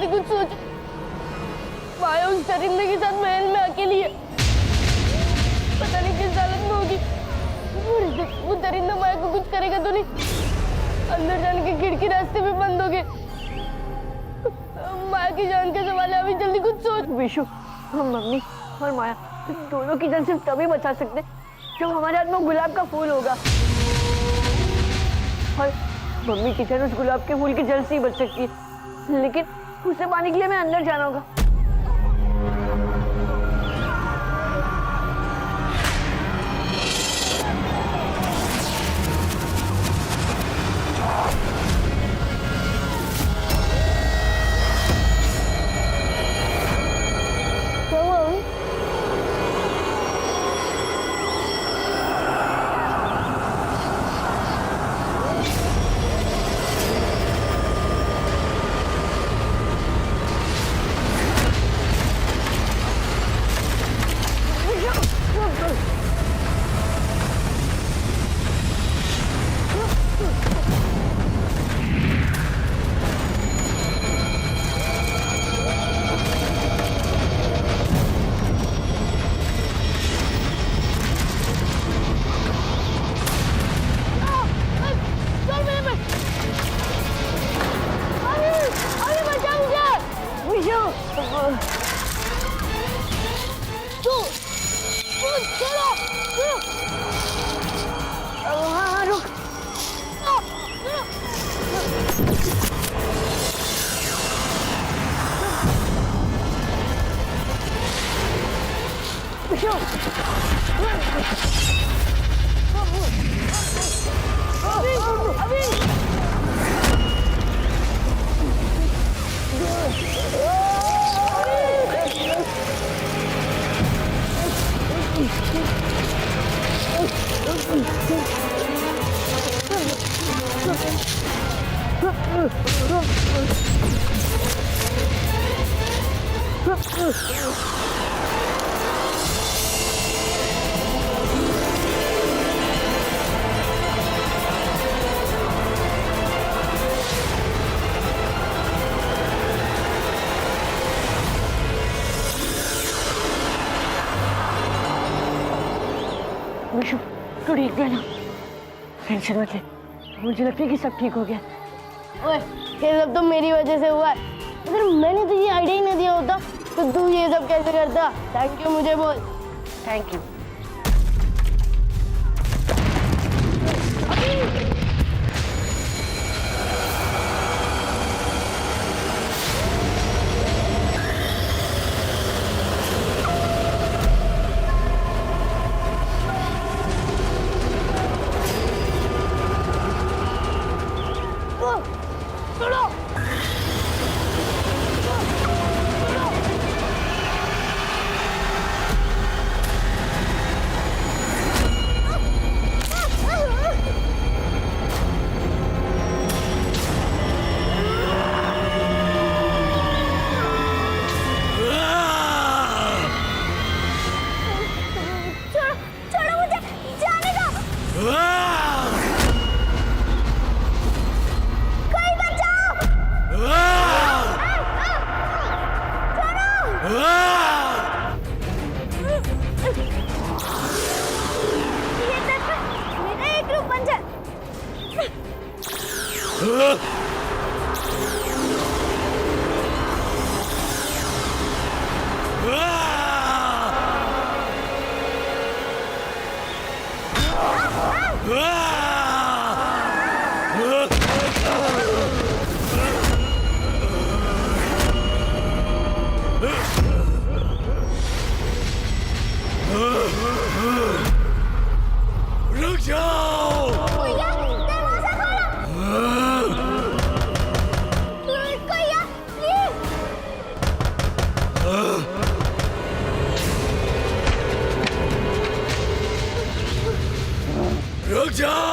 जल्दी कुछ सोचो। माया उस दरिंदे के साथ महल में अकेली है, पता नहीं किस हालत में होगी। वो दरिंदा माया को कुछ करेगा तो नहीं? अंदर जाने की खिड़की रास्ते में बंद हो गए। माया की जान का सवाल है, अभी जल्दी कुछ सोच। विशु, हम मम्मी और माया दोनों की जान सिर्फ तभी बचा सकते जब हमारे हाथ में गुलाब का फूल होगा, और मम्मी की जान उस गुलाब के फूल की जल से ही बच सकती है, लेकिन उसे पाने के लिए हमें अंदर जाना होगा। विशु, तू ठीक है ना? टेंशन मत ले, मुझे लगता है कि सब ठीक हो गया। ओए, ये सब तो मेरी वजह से हुआ है। अगर मैंने तुझे आइडिया ही नहीं दिया होता तो तू ये सब कैसे करता? थैंक यू मुझे बोल। Thank you. रुक जाओ! भैया, दरवाजा खोलो! भैया, प्लीज! रुक जाओ!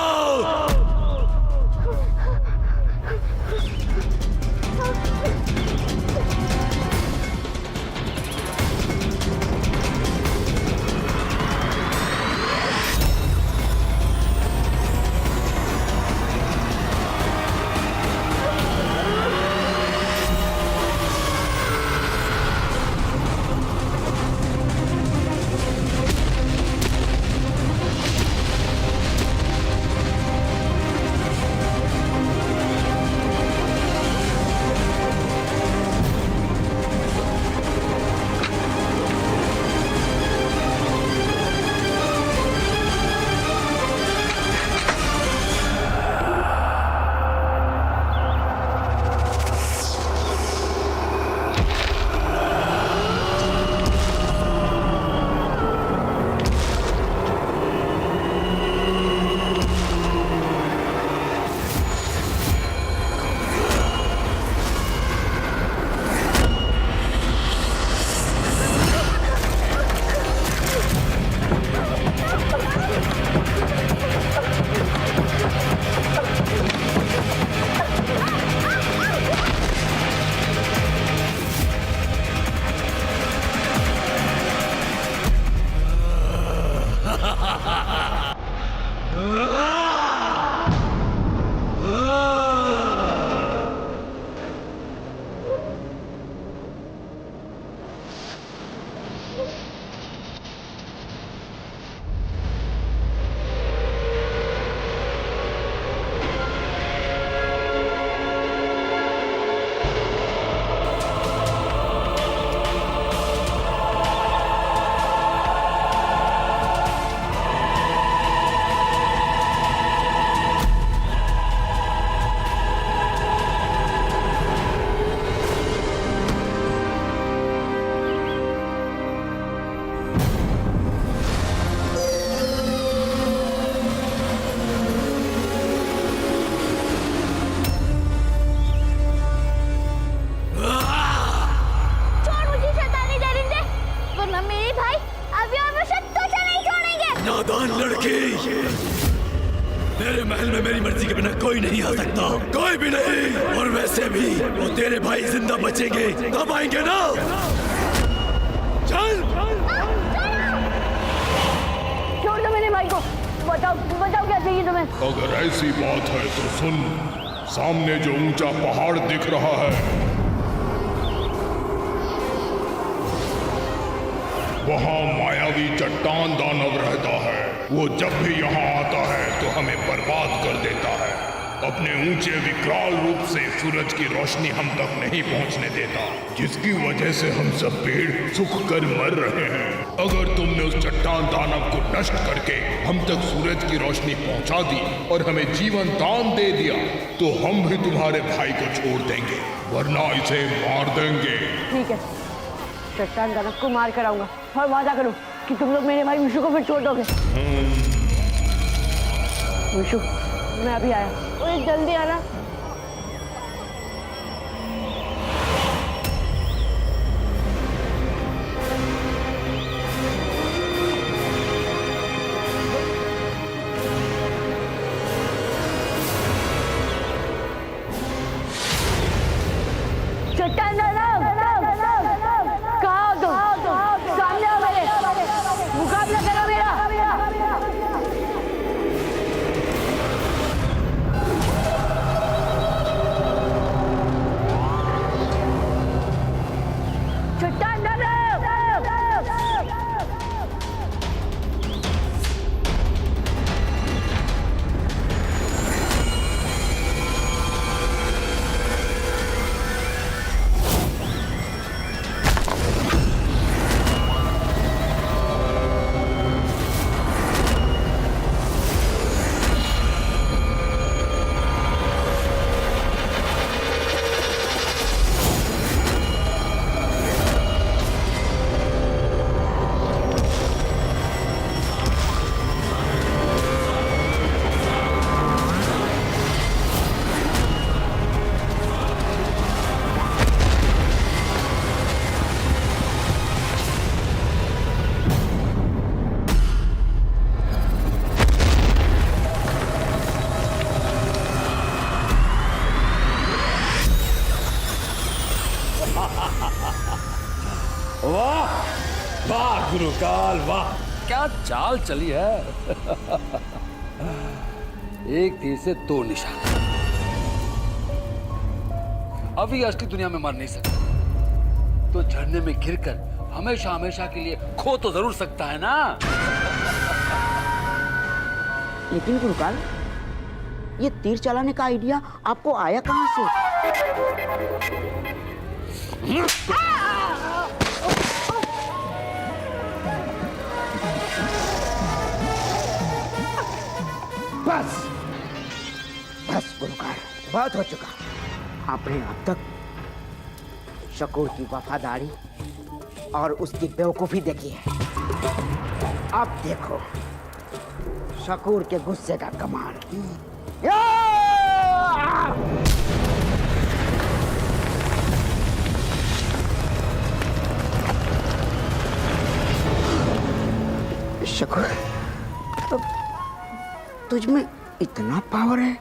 जवान लड़की, मेरे महल में मेरी मर्जी के बिना कोई नहीं आ सकता, कोई भी नहीं। और वैसे भी वो तेरे भाई जिंदा बचेंगे तब आएंगे ना। चल छोड़ दो मेरे भाई को। बताओ बताओ क्या चाहिए तुम्हें? अगर ऐसी बात है तो सुन, सामने जो ऊंचा पहाड़ दिख रहा है वहां मायावी चट्टान दानव रहता है। वो जब भी यहाँ आता है तो हमें बर्बाद कर देता है। अपने ऊंचे विकराल रूप से सूरज की रोशनी हम तक नहीं पहुंचने देता, जिसकी वजह से हम सब पेड़ सूख कर मर रहे हैं। अगर तुमने उस चट्टान दानव को नष्ट करके हम तक सूरज की रोशनी पहुंचा दी और हमें जीवन दान दे दिया तो हम भी तुम्हारे भाई को छोड़ देंगे, वरना इसे मार देंगे। ठीक है, चट्टान दानव को मार कर आऊंगा और वादा करो कि तुम लोग मेरे भाई विशु को फिर छोड़ दोगे। विशु, मैं अभी आया। ओए जल्दी आना। चट्टान दानव, कहाँ हो तुम? सामने आओ मेरे, मुकाबला करो मेरा। चट्टान दानव, वाह वाह गुरुकाल, वाह क्या चाल चली है। एक तीर से दो निशान। अभी असली दुनिया में मर नहीं सकता तो झरने में गिरकर हमेशा हमेशा के लिए खो तो जरूर सकता है ना। लेकिन गुरुकाल, ये तीर चलाने का आइडिया आपको आया कहां से? बस बस गुरुकाल, बहुत हो चुका। आपने अब तक शकूर की वफादारी और उसकी बेवकूफी देखी है। अब देखो शकूर के गुस्से का कमाल। शकूर, तुझ में इतना पावर है,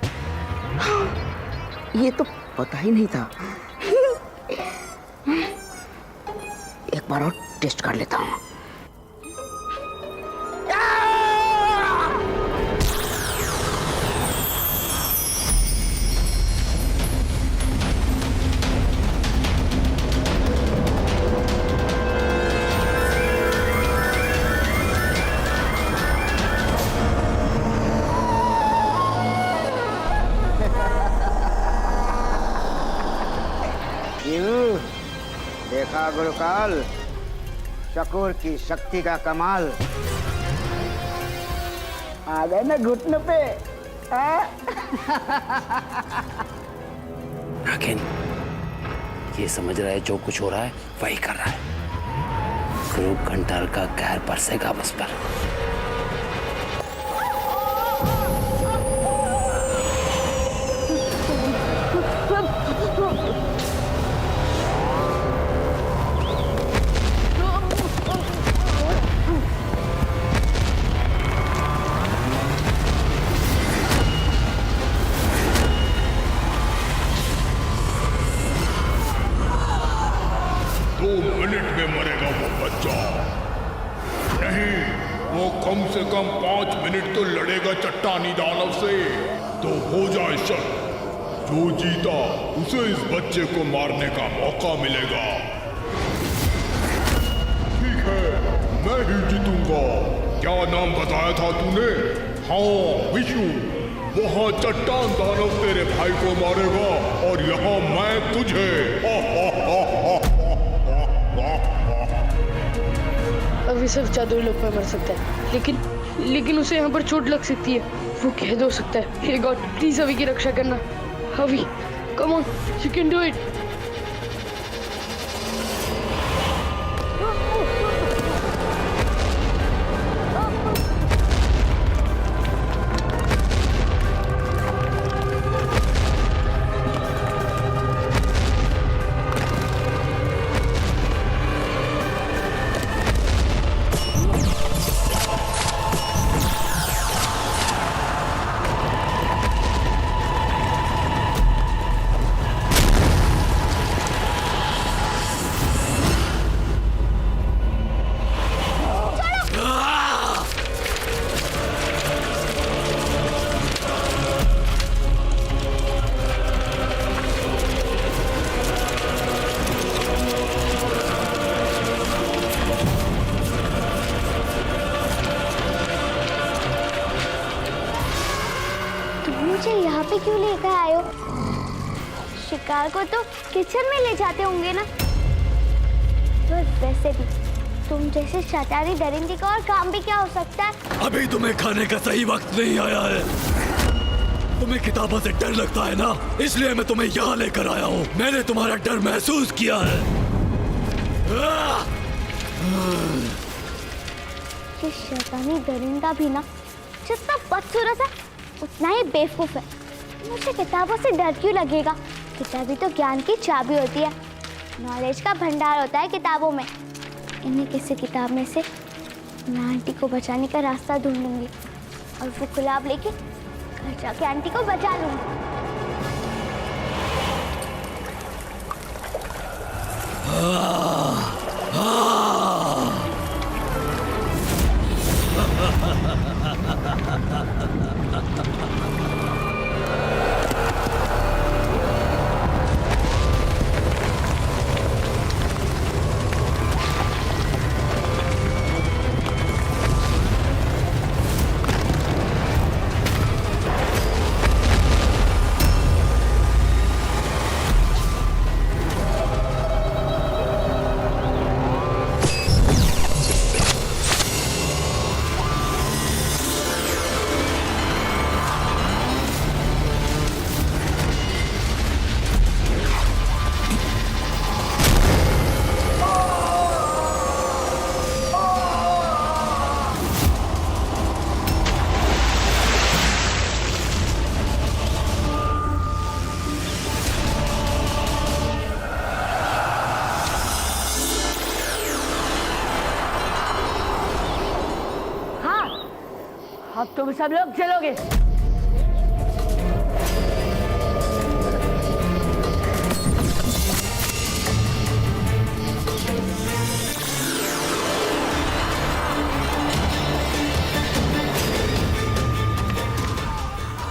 ये तो पता ही नहीं था। एक बार और टेस्ट कर लेता हूँ। देखा गुरुकाल, शकूर की शक्ति का कमाल। आ गए ना घुटने पे। लेकिन ये समझ रहा है जो कुछ हो रहा है वही कर रहा है। क्रूर घंटार का कहर बरसेगा बस पर। कम से कम 5 मिनट तो लड़ेगा चट्टानी दानव से। तो हो जाए शर्त, जो जीता उसे इस बच्चे को मारने का मौका मिलेगा। ठीक है, मैं ही जीतूंगा। क्या नाम बताया था तूने? हाँ, विशु। वहाँ चट्टान दानव तेरे भाई को मारेगा और यहाँ मैं तुझे। अभी सिर्फ जादुई लोग पे मर सकता है, लेकिन उसे यहाँ पर चोट लग सकती है। वो कैद हो सकता है। हे गॉड, प्लीज अभी की रक्षा करना। अभी, come on, you can do it. मुझे यहाँ पे क्यों लेकर आए हो? शिकार को तो किचन में ले जाते होंगे ना। पर वैसे भी तुम जैसे शतारी दरिंदे का और काम भी क्या हो सकता है? अभी तुम्हें खाने का सही वक्त नहीं आया है। तुम्हें किताबों से डर लगता है ना, इसलिए मैं तुम्हें यहाँ लेकर आया हूँ। मैंने तुम्हारा डर महसूस किया है। ये शैतानी दरिंदा भी ना जितना बदसूरत है उतना ही बेवकूफ है। मुझे किताबों से डर क्यों लगेगा? किताबी तो ज्ञान की चाबी होती है, नॉलेज का भंडार होता है किताबों में। इन्हीं किसी किताब में से मैं आंटी को बचाने का रास्ता ढूंढूंगी और वो गुलाब लेके घर जाके आंटी को बचा लूंगी। अब तुम सब लोग चलोगे।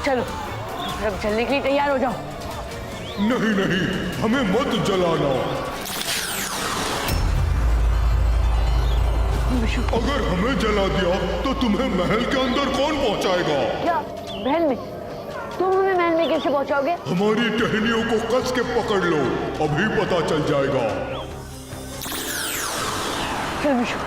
चलो, सब चलने के लिए तैयार हो जाओ। नहीं नहीं, हमें मत जलाना। अगर हमें जला दिया तो तुम्हें महल के अंदर कौन पहुंचाएगा? क्या महल में? तुम हमें महल में कैसे पहुंचाओगे? हमारी टहनियों को कस के पकड़ लो, अभी पता चल जाएगा। चल विशु।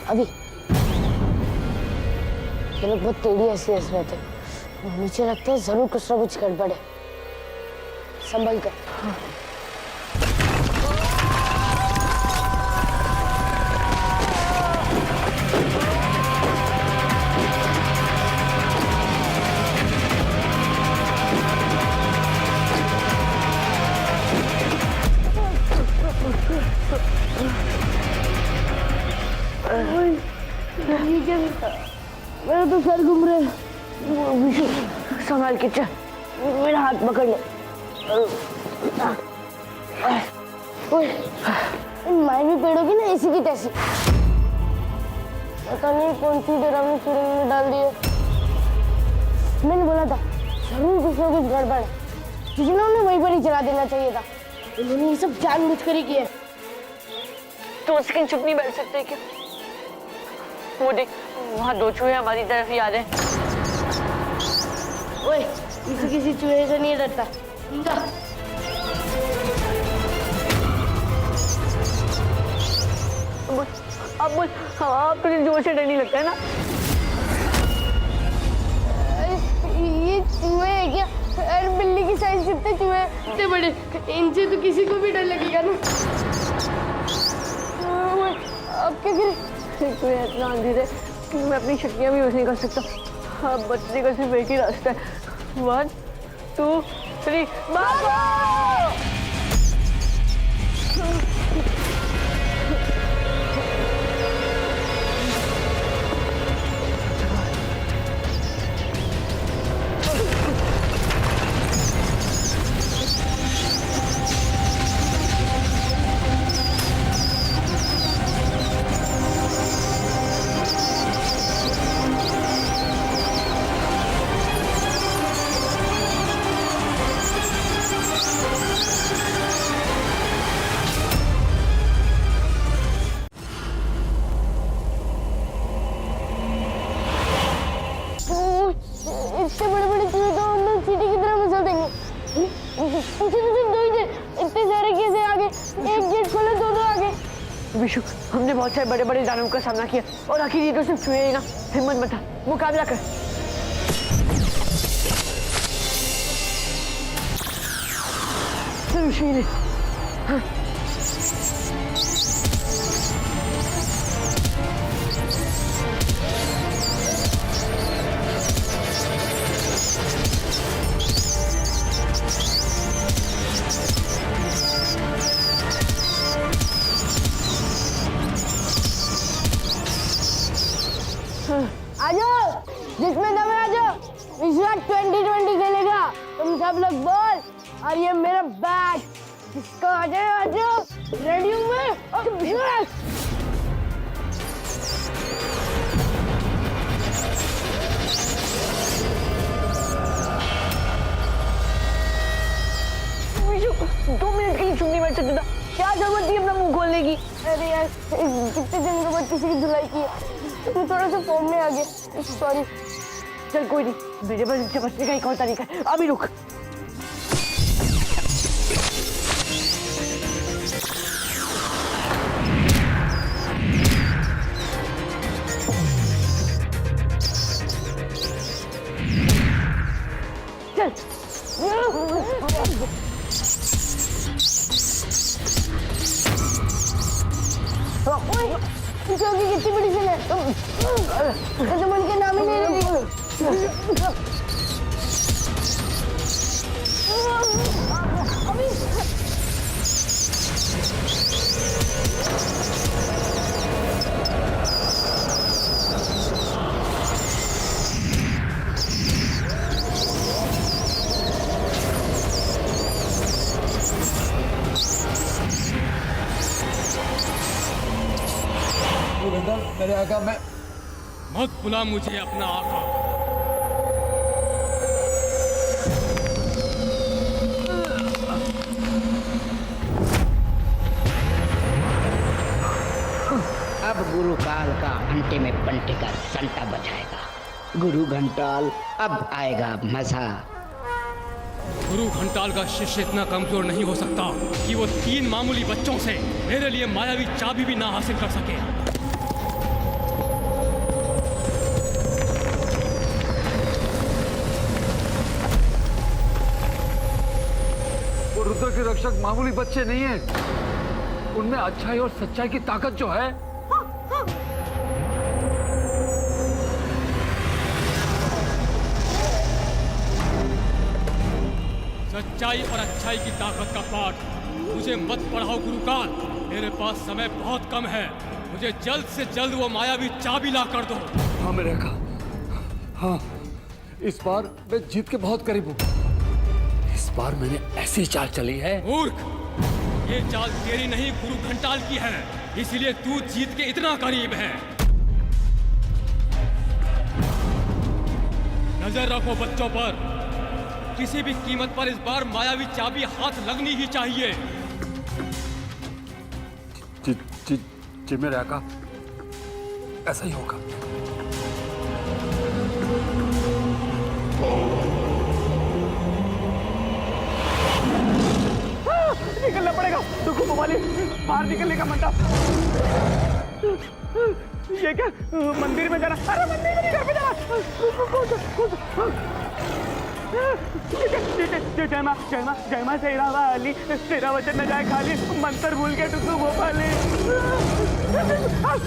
अभी ये लोग बहुत टेढ़ी हैसियत में थे। नीचे लगते हैं जरूर कुछ ना कुछ गड़बड़ है। संभल कर। ये क्या मेरा तो सर घूम रहा है। विशु संभाल के चल, मेरा हाथ पकड़ ले। ओए, इन मायवी पेड़ों की ना ऐसी की तैसी, पता नहीं कौन सी डरावनी सुरंग में डाल दिए। मैंने बोला था जरूर कुछ ना कुछ गड़बड़ है, जिन्होंने उन्हें वहीं पर ही चला देना चाहिए था। उन्होंने ये सब जानबूझ कर ही किया। तो सेकंड चुप नहीं बैठ सकते क्या? वो देख, वहाँ दो चूहे हमारी तरफ ही आ रहे हैं। ओए, किसी चूहे से नहीं डरता। अब बोल, हाँ तुझे जोर से डर नहीं लगता है ना? ये चूहे है क्या? अरे बिल्ली की साइज जितने चूहे इतने बड़े, इनसे तो किसी को भी डर लगेगा ना। अब क्या करें? तू इतना अंधेर है कि मैं अपनी शक्तियाँ भी यूज नहीं कर सकता। अब बचने का सिर्फ एक ही रास्ता है। 1 2 3 भागो! इतने बड़े बड़े चूहे तो हम लोग चींटी की तरह मचल देंगे। पीछे तो सिर्फ 2 ही थे, इतने सारे कैसे आगे? एक गेट खोले, 2 आगे। विशु, हमने बहुत सारे बड़े बड़े दानवों का सामना किया और आखिर ये तो सिर्फ चूहे ही ना। हिम्मत मत हार, मुकाबला कर। चल विशु, हाँ। आ जाओ, जिसमें दम है आ जाओ। इस बार 2020 खेलेगा, तुम सब लोग बोल। और ये मेरा बैट, जिसको आ जाओ, रेडी हूँ मैं। विशु, 2 मिनट के लिए चुप नहीं बैठ सकता था। क्या जरूरत थी अपना मुंह खोलने की? अरे यार, कितने दिन के बाद किसी की धुलाई की है, तू थोड़ा सा फॉर्म में आ गया। सॉरी। चल कोई नहीं, मेरे पास इससे बचने का एक और तरीका है। अभी रुक। चौकी कितनी बड़ी सी है, तुम उनके नाम ही नहीं ले मेरे आका, मैं मत बुला मुझे अपना आका। अब गुरु काल का घंटे में पंटे का संटा बजाएगा। गुरु घंटाल, अब आएगा मजा। गुरु घंटाल का शिष्य इतना कमजोर नहीं हो सकता कि वो 3 मामूली बच्चों से मेरे लिए मायावी चाबी भी ना हासिल कर सके। रुद्र के रक्षक मामूली बच्चे नहीं हैं, उनमें अच्छाई और सच्चाई की ताकत जो है। सच्चाई और अच्छाई की ताकत का पाठ मुझे मत पढ़ाओ गुरुकाल। मेरे पास समय बहुत कम है, मुझे जल्द से जल्द वो मायावी चाबी ला कर दो। हाँ मेरे का, हाँ इस बार मैं जीत के बहुत करीब हूँ। इस बार मैंने ऐसी चाल चली है। मूर्ख, ये चाल तेरी नहीं गुरु घंटाल की है, इसीलिए तू जीत के इतना करीब है। नजर रखो बच्चों पर, किसी भी कीमत पर इस बार मायावी चाबी हाथ लगनी ही चाहिए। जी मेरे आका, ऐसा ही होगा। निकलना पड़ेगा, दुखू वाली बाहर निकलने का मंडप। ये क्या, मंदिर में जाना? अरे मंदिर में नहीं, घर पे जाना। जय मां, जय मां, जय मां शेरा वाली, तेरा वचन न जाए खाली, मंत्र भूल के टुकू भोपाली।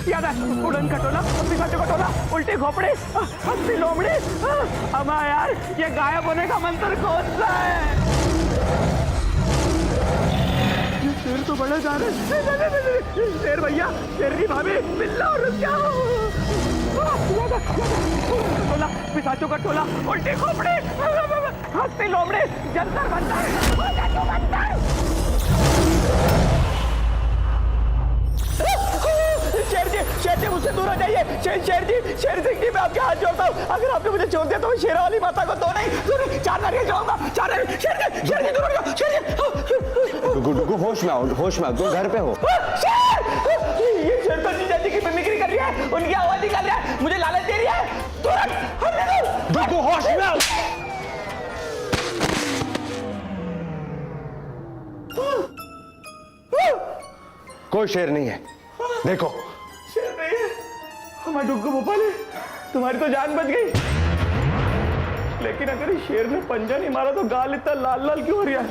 याद है, उड़न खटोला, पिशाचों खटोला, उल्टे घोपड़े, हंसी लोमड़ी। अमा यार, ये गायब होने का मंत्र कौन सा है? शेर तो बड़ा जा रहा है। शेर भैया, शेरनी भाभी, बिल्ला रुक जाओ। टोला, पिशाचों का टोला, उल्टे खोपड़े, हंसते लोमड़े, जंतर मंतर। शेर जी मुझसे दूर हो जाइए। शेर सिंह जी, मैं आपके हाथ जोड़ता हूँ। अगर आपने मुझे छोड़ दिया तो मैं शेरा वाली माता को दो नहीं, चार नारियल जाऊंगा। शेर जी दूर हो जाओ। शेर जी, डुगू होश में आओ, तुम घर पे हो। ये शेर तो जीजा जी की मिमिक्री कर रही है, उनकी आवाज निकाल रहा है, मुझे लालच दे रही है। तुरंत हमने दो। डुगू होश में आओ। कोई शेर नहीं है, देखो। शेर नहीं है? हमारे डुग्गू भोपाली, तुम्हारी तो जान बच गई। लेकिन अगर इस शेर ने पंजा नहीं मारा तो गाल इतना लाल लाल क्यों हो रहा है?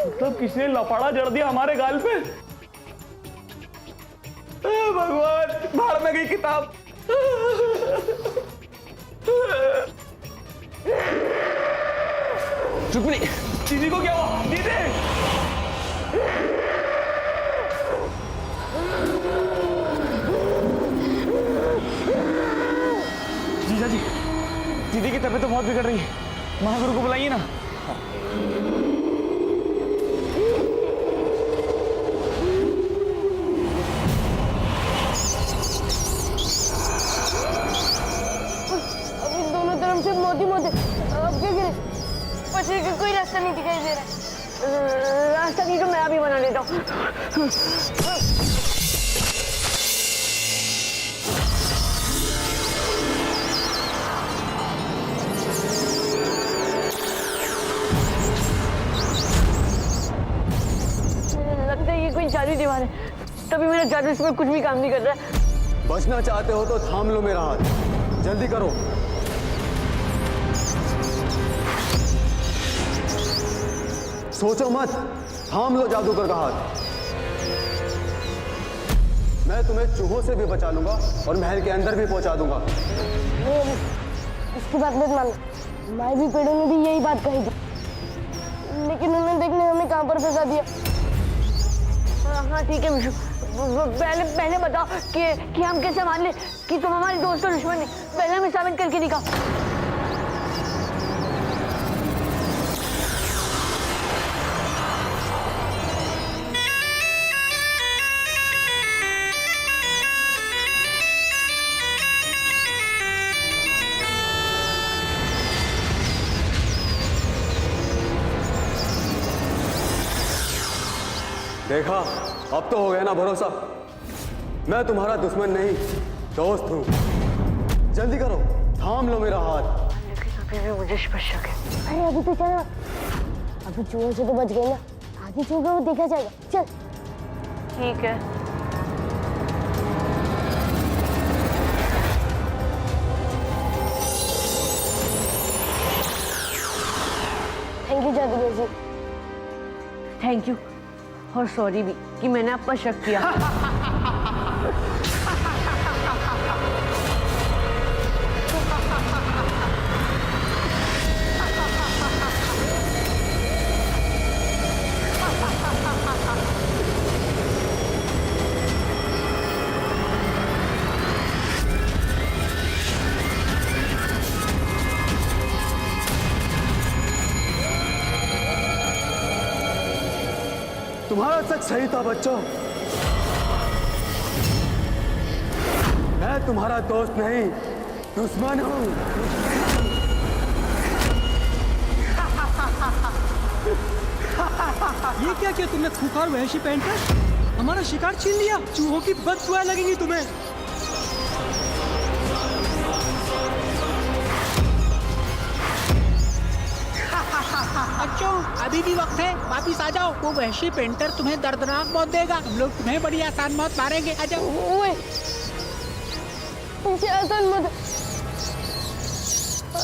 मतलब किसी ने लफाड़ा जड़ दिया हमारे गाल पे। भगवान, भाड़ में गई किताब। चुपड़ी, दीदी को क्या हुआ? दीदी, जीजा जी, दीदी की तबीयत तो बहुत बिगड़ रही है, महागुरु को बुलाइए ना। अभी दोनों तरफ से मोती मोती, अब क्या करें? बचने का कोई रास्ता नहीं दिखाई दे रहा। रास्ता नहीं तो मैं अभी बना लेता हूँ। लगता है ये कोई जादू दीवार है, तभी मेरा जादू इसमें कुछ भी काम नहीं कर रहा है। बचना चाहते हो तो थाम लो मेरा हाथ, जल्दी करो। सोचो मत, थाम लो जादूगर का हाथ। मैं तुम्हें चूहों से भी बचा लूंगा और महल के अंदर भी पहुंचा दूंगा। इसकी बात मत मानो, मायावी पेड़ों ने भी यही बात कही थी, लेकिन उन्होंने देखने हमें कहाँ पर फंसा दिया। हाँ ठीक है मिशु, पहले बताओ कि हम कैसे मान ले कि तुम हमारे दोस्त और दुश्मन नहीं। पहले हमें साबित करके दिखाओ। देखा, अब तो हो गया ना भरोसा। मैं तुम्हारा दुश्मन नहीं, दोस्त हूँ। जल्दी करो, थाम लो मेरा हाथ। लेकिन अभी भी मुझे शक है। अरे अभी तो चलो, अभी चूहों से तो बच गए ना, आगे जो होगा वो देखा जाएगा। चल। ठीक है। थैंक यू जादूगर जी। थैंक यू और सॉरी भी कि मैंने आप पर शक किया। तुम्हारा शक सही था बच्चों। मैं तुम्हारा दोस्त नहीं, दुश्मन हूं। ये क्या किया तुमने खूंखार वहशी पेंटर? हमारा शिकार छीन लिया। चूहों की बददुआ लगेंगी तुम्हें। बच्चों अभी भी वक्त है, वापिस आ जाओ। वो वहशी पेंटर तुम्हें दर्दनाक मौत देगा, हम लोग तुम्हें बड़ी आसान मौत मारेंगे। आ जाओ। ओए, इसे आसान मत,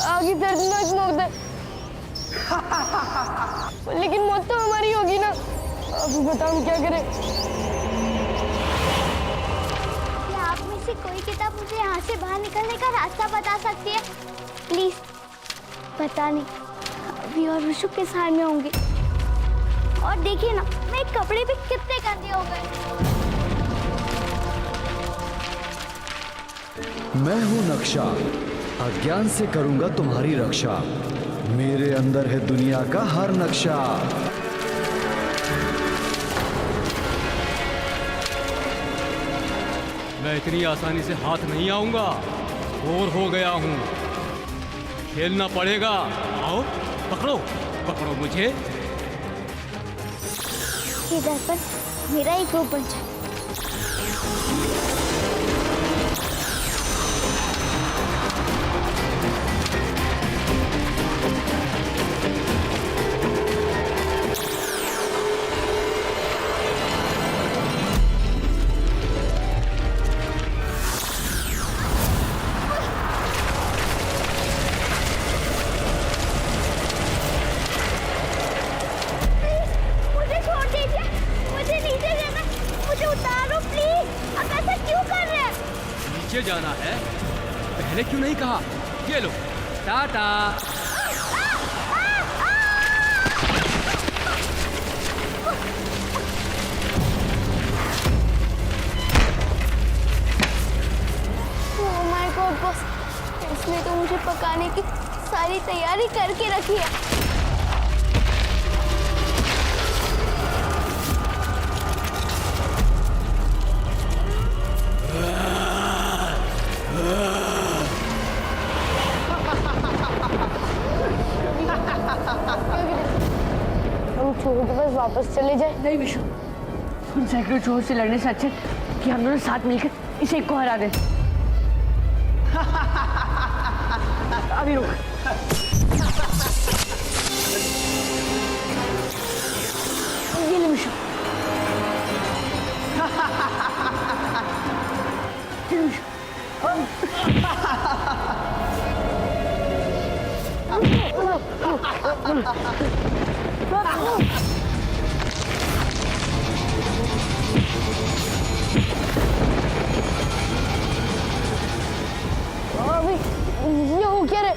आगे दर्दनाक मौत है। लेकिन मौत तो हमारी होगी ना। अब बताओ हम क्या करें? क्या आप में से कोई किताब मुझे यहाँ से बाहर निकलने का रास्ता बता सकती है? प्लीज। पता नहीं, अभी और विशु के सामने होंगे। और देखिए ना, मेरे कपड़े भी कितने गंदे हो गए। मैं हूं नक्शा, अज्ञान से करूंगा तुम्हारी रक्षा। मेरे अंदर है दुनिया का हर नक्शा। मैं इतनी आसानी से हाथ नहीं आऊंगा। बोर हो गया हूं, खेलना पड़ेगा। आओ, पकड़ो पकड़ो मुझे। इधर पर मेरा एक ग्रुप बन जाए। नीचे जाना है, पहले क्यों नहीं कहा? ये लो, tata. Oh my god boss, इसने तो मुझे पकाने की सारी तैयारी करके रखी है। हम चूहों के पास वापस चले जाए। नहीं विशु, उन सैकड़ों चूहों से लड़ने से अच्छा कि हम दोनों साथ मिलकर इसे एक को हरा दें। अभी रुक। ये ले विशु। ये ले विशु। अभी ये हो क्या रे?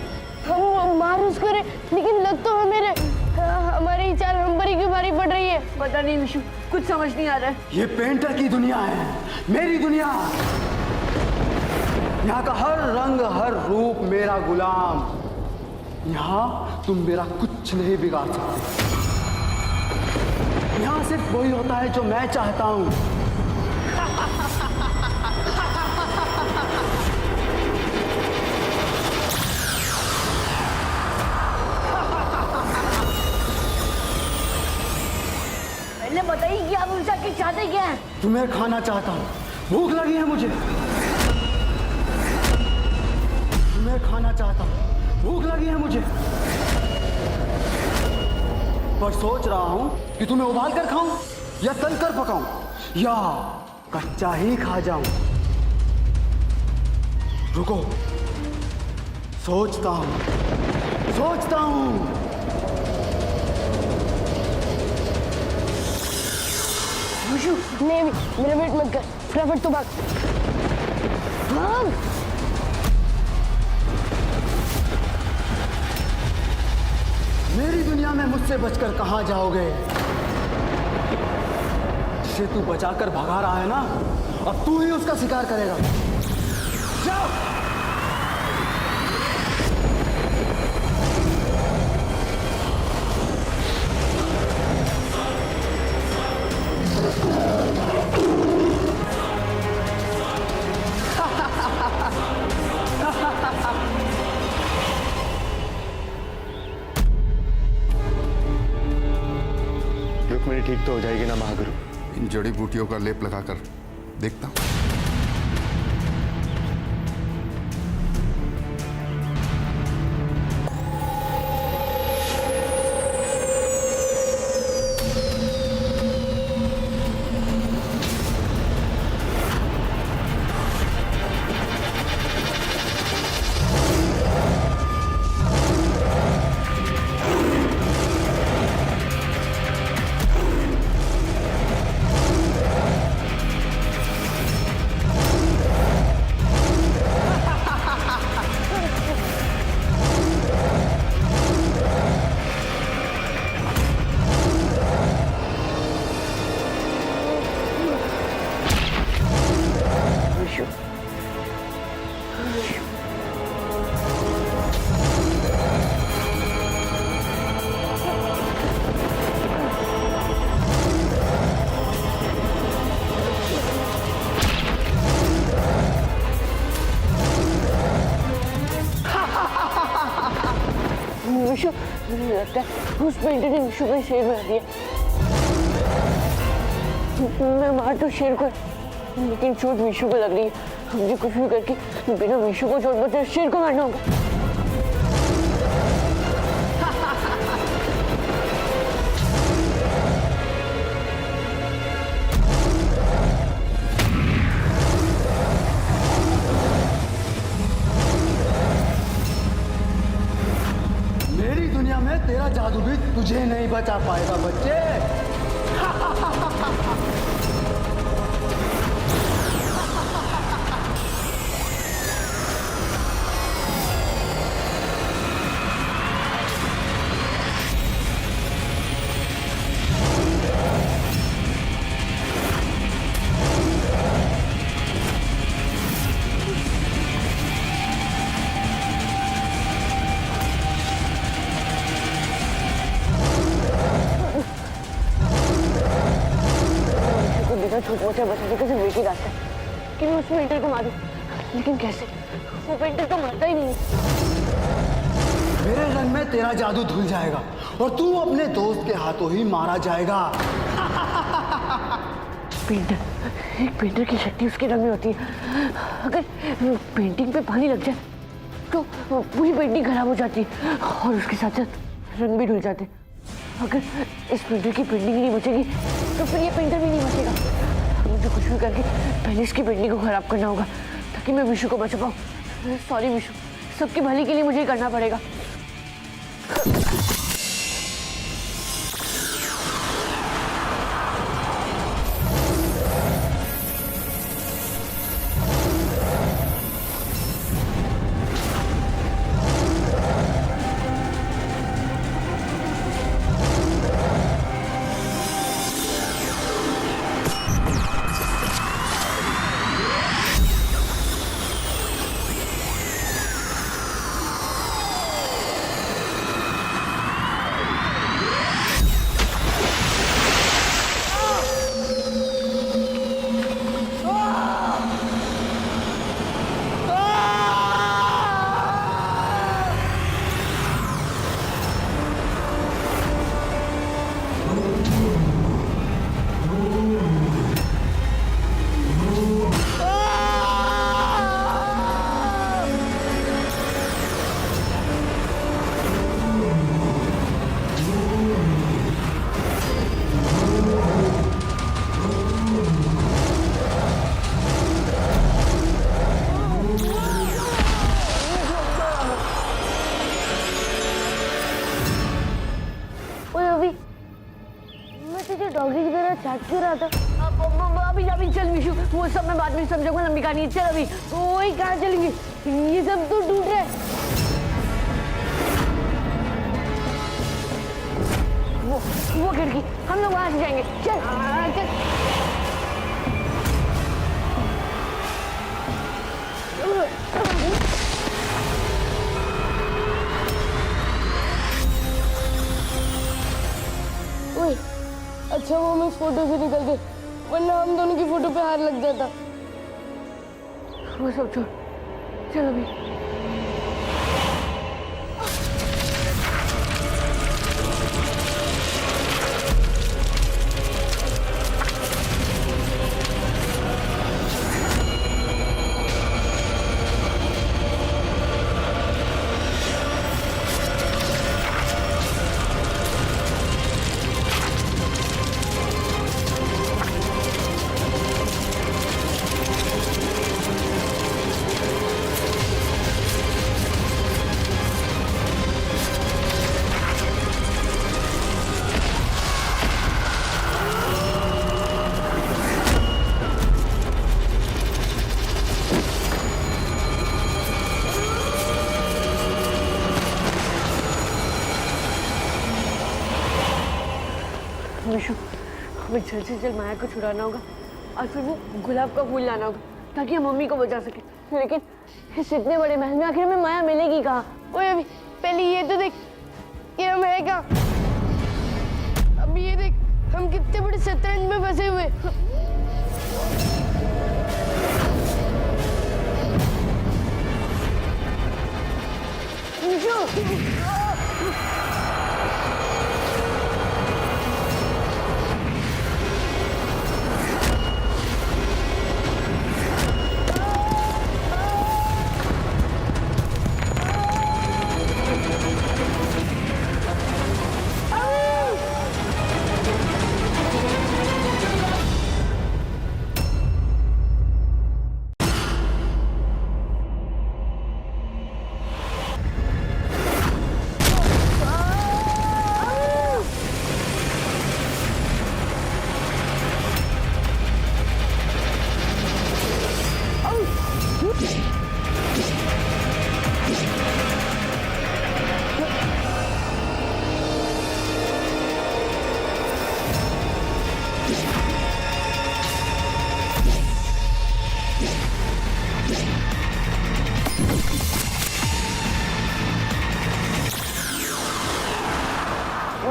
हम मार उसको रे, लेकिन लग तो हमें रे। हमारी चाल हम पर ही क्यों भारी पड़ रही है? पता नहीं विशु, कुछ समझ नहीं आ रहा है। ये पेंटर की दुनिया है, मेरी दुनिया। यहाँ का हर रंग हर रूप मेरा गुलाम। यहाँ तुम मेरा कुछ नहीं बिगाड़ सकते। यहाँ सिर्फ वही होता है जो मैं चाहता हूँ। पहले बताइए कि आप मुझसे क्या चाहते क्या हैं? तुम्हें खाना चाहता हूँ, भूख लगी है मुझे। तुम्हें खाना चाहता हूँ, भूख लगी है मुझे। पर सोच रहा हूँ कि तुम्हें उबाल कर खाऊं या तल कर पकाऊं या कच्चा ही खा जाऊं। रुको, सोचता हूँ, सोचता हूँ। विशु, नहीं मेरा वेट मत कर, फटाफट तो भाग। भाग। मेरी दुनिया में मुझसे बचकर कहाँ जाओगे? जिसे तू बचाकर भगा रहा है ना, अब तू ही उसका शिकार करेगा। जाओ। ठीक तो हो जाएगी ना महागुरु? इन जड़ी बूटियों का लेप लगाकर देखता हूँ। विशु, मुझे लगता है उस पेंटर ने विशु को शेर बना दिया। मैं मार तो शेर को, लेकिन चोट विशु को लग रही है। मुझे कुछ भी करके बिना विशु को चोट पहुंचे शेर को मारना होगा। मेरी दुनिया में तेरा जादू भी तुझे नहीं बचा पाएगा बच्चे। छोट मोटा बचाने का सिर्फ एक ही रास्ता है कि मैं उस पेंटर को मारूं, लेकिन कैसे? वो पेंटर तो मरता ही नहीं है। मेरे रंग में तेरा जादू धुल जाएगा और तू अपने दोस्त के हाथों ही मारा जाएगा। पेंटर, एक पेंटर की शक्ति उसके रंग में होती है। अगर पेंटिंग पे पानी लग जाए तो पूरी पेंटिंग खराब हो जाती है और उसके साथ साथ रंग भी धुल जाते हैं। अगर इस पेंटर की पेंटिंग नहीं बचेगी तो फिर ये पेंटर भी नहीं बचेगा। मुझे कुछ भी करके पहले इसकी पेंटिंग को खराब करना होगा ताकि मैं विशु को बचा पाऊँ। सॉरी विशु, सबकी भली के लिए मुझे करना पड़ेगा। डॉगी की तरह चैट क्यों रहा था? अभी चल विशु, वो सब मैं बाद में समझूंगा। लंबी कहानी चल अभी। वही कहाँ चलेंगे? ये सब तो टूट रहे। वो खिड़की, हम लोग वहां से जाएंगे। चल चल। ओए, अच्छा वो हम इस फोटो से निकल गए, वरना हम दोनों की फोटो पे हार लग जाता। वो सब छोड़, चल अभी। हमें जल्द से जल्द माया को छुड़ाना होगा और फिर वो गुलाब का फूल लाना होगा ताकि हम मम्मी को बचा सके। लेकिन इस इतने बड़े महल में आखिर हमें माया मिलेगी कहाँ? ओए अभी पहले ये तो देख कि हम है कहाँ। अब ये देख हम कितने बड़े शतरंज में फंसे हुए।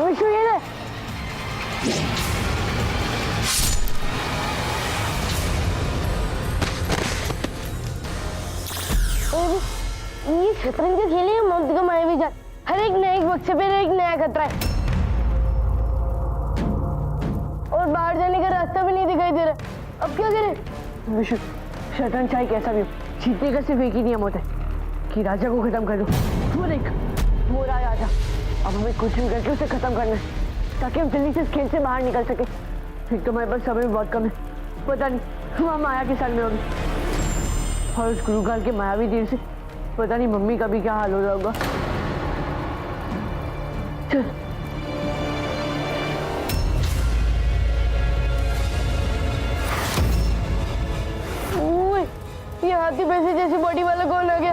विशु ये ले। ये शतरंज के खेले मौत का माया भी जान। हर एक नए वक्त से एक नया खतरा है और बाहर जाने का रास्ता भी नहीं दिखाई दे रहा। अब क्या करें? विशु शतरंज चाहे कैसा भी हो, जीतने का सिर्फ एक ही नियम होता है कि राजा को खत्म कर दो। वो देख वो रहा राजा। अब हमें कुछ भी करके उसे खत्म करना है ताकि हम जल्दी से इस खेल से बाहर निकल सके। एक तो हमारे पास समय बहुत कम है, पता नहीं वहाँ माया के साल में होगी और उस गुरुकाल के मायावी देर से पता नहीं मम्मी का भी क्या हाल हो रहा होगा। चल ये हाथी पैसे जैसी बॉडी वाला कौन आ गया?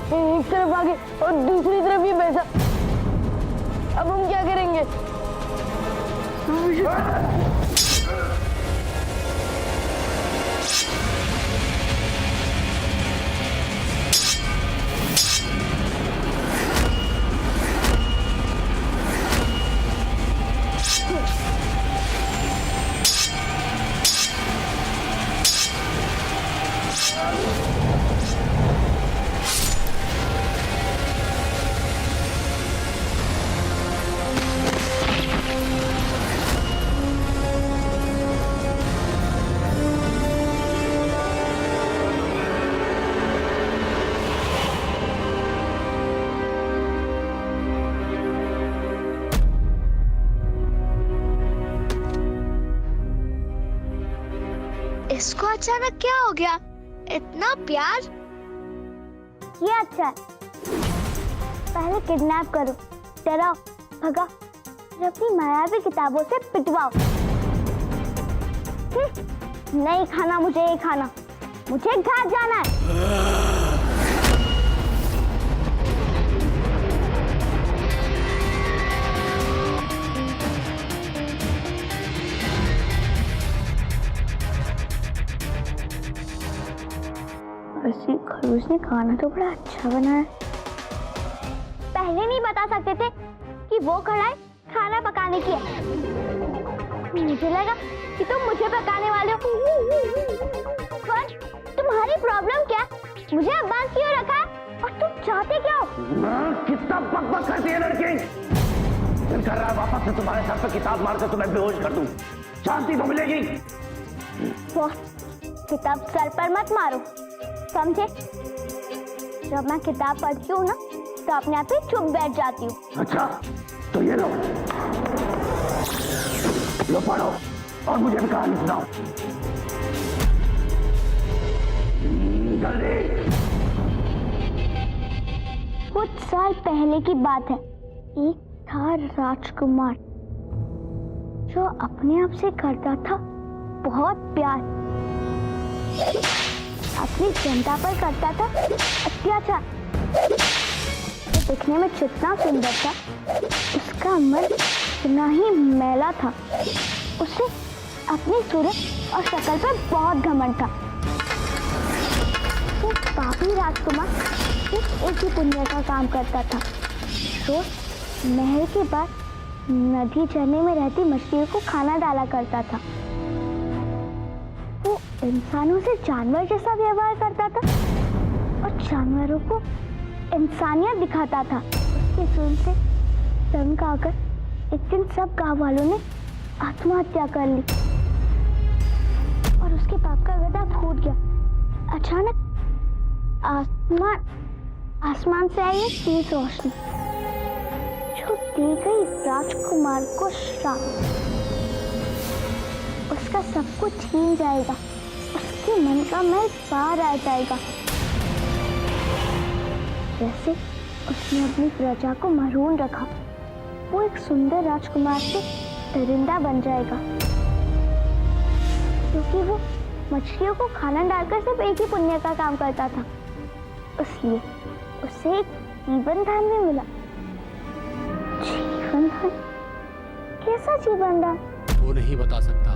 एक तरफ आगे और दूसरी तरफ ये पैसा। अब हम क्या करेंगे? इसको अचानक क्या हो गया? इतना प्यार? ये अच्छा है। पहले किडनैप करो, डराओ, भगाओ, फिर अपनी मायावी किताबों से पिटवाओ। नहीं खाना मुझे, ये खाना मुझे घर जाना है। वैसे खरगोश ने खाना तो बड़ा अच्छा बनाया। पहले नहीं बता सकते थे कि वो कढ़ाई खाना पकाने की है? मुझे लगा कि तुम मुझे पकाने वाले हो। पर तुम्हारी प्रॉब्लम क्या? मुझे अब बांध क्यों रखा है और तुम चाहते क्या हो? कितना बकबक करती है लड़की। दिल कर रहा है वापस से तुम्हारे सर पर किताब मार कर तुम्हें बेहोश कर दूं। शांति तो मिलेगी। किताब सर पर मत मारो, समझे? जब मैं किताब पढ़ती हूँ ना तो अपने आप ही चुप बैठ जाती हूँ। अच्छा तो ये लो पढ़ो और मुझे भी कहानी सुनाओ जल्दी। कुछ साल पहले की बात है। एक था राजकुमार जो अपने आप से करता था बहुत प्यार। अपनी जनता पर करता था अत्याचार। दिखने में जितना सुंदर था, उसका मन उतना ही मैला था। उसे अपनी सूरत और शक्ल पर बहुत घमंड था। वो पापी राजकुमार सिर्फ एक ही पुण्य का काम करता था। रोज महल के बाद नदी झरने में रहती मछलियों को खाना डाला करता था। वो इंसानों से जानवर जैसा व्यवहार करता था और जानवरों को इंसानियत दिखाता था। उसके जुल्म से तंग आकर एक दिन सब गांव वालों ने आत्महत्या कर ली और उसके पाप का गदा फूट गया। अचानक आसमान से आई एक तेज रोशनी जो दे गई राजकुमार को श्राप। उसका सब कुछ छीन जाएगा, उसके मन का मैल बाहर आ जाएगा। जैसे उसने अपनी प्रजा को महरूम रखा, वो एक सुंदर राजकुमार से दरिंदा बन जाएगा, क्योंकि वो मछलियों को खाना डालकर सिर्फ एक ही पुण्य का काम करता था। इसलिए उसे एक जीवन दान भी मिला। जीवन दान? कैसा जीवन दान? वो नहीं बता सकता,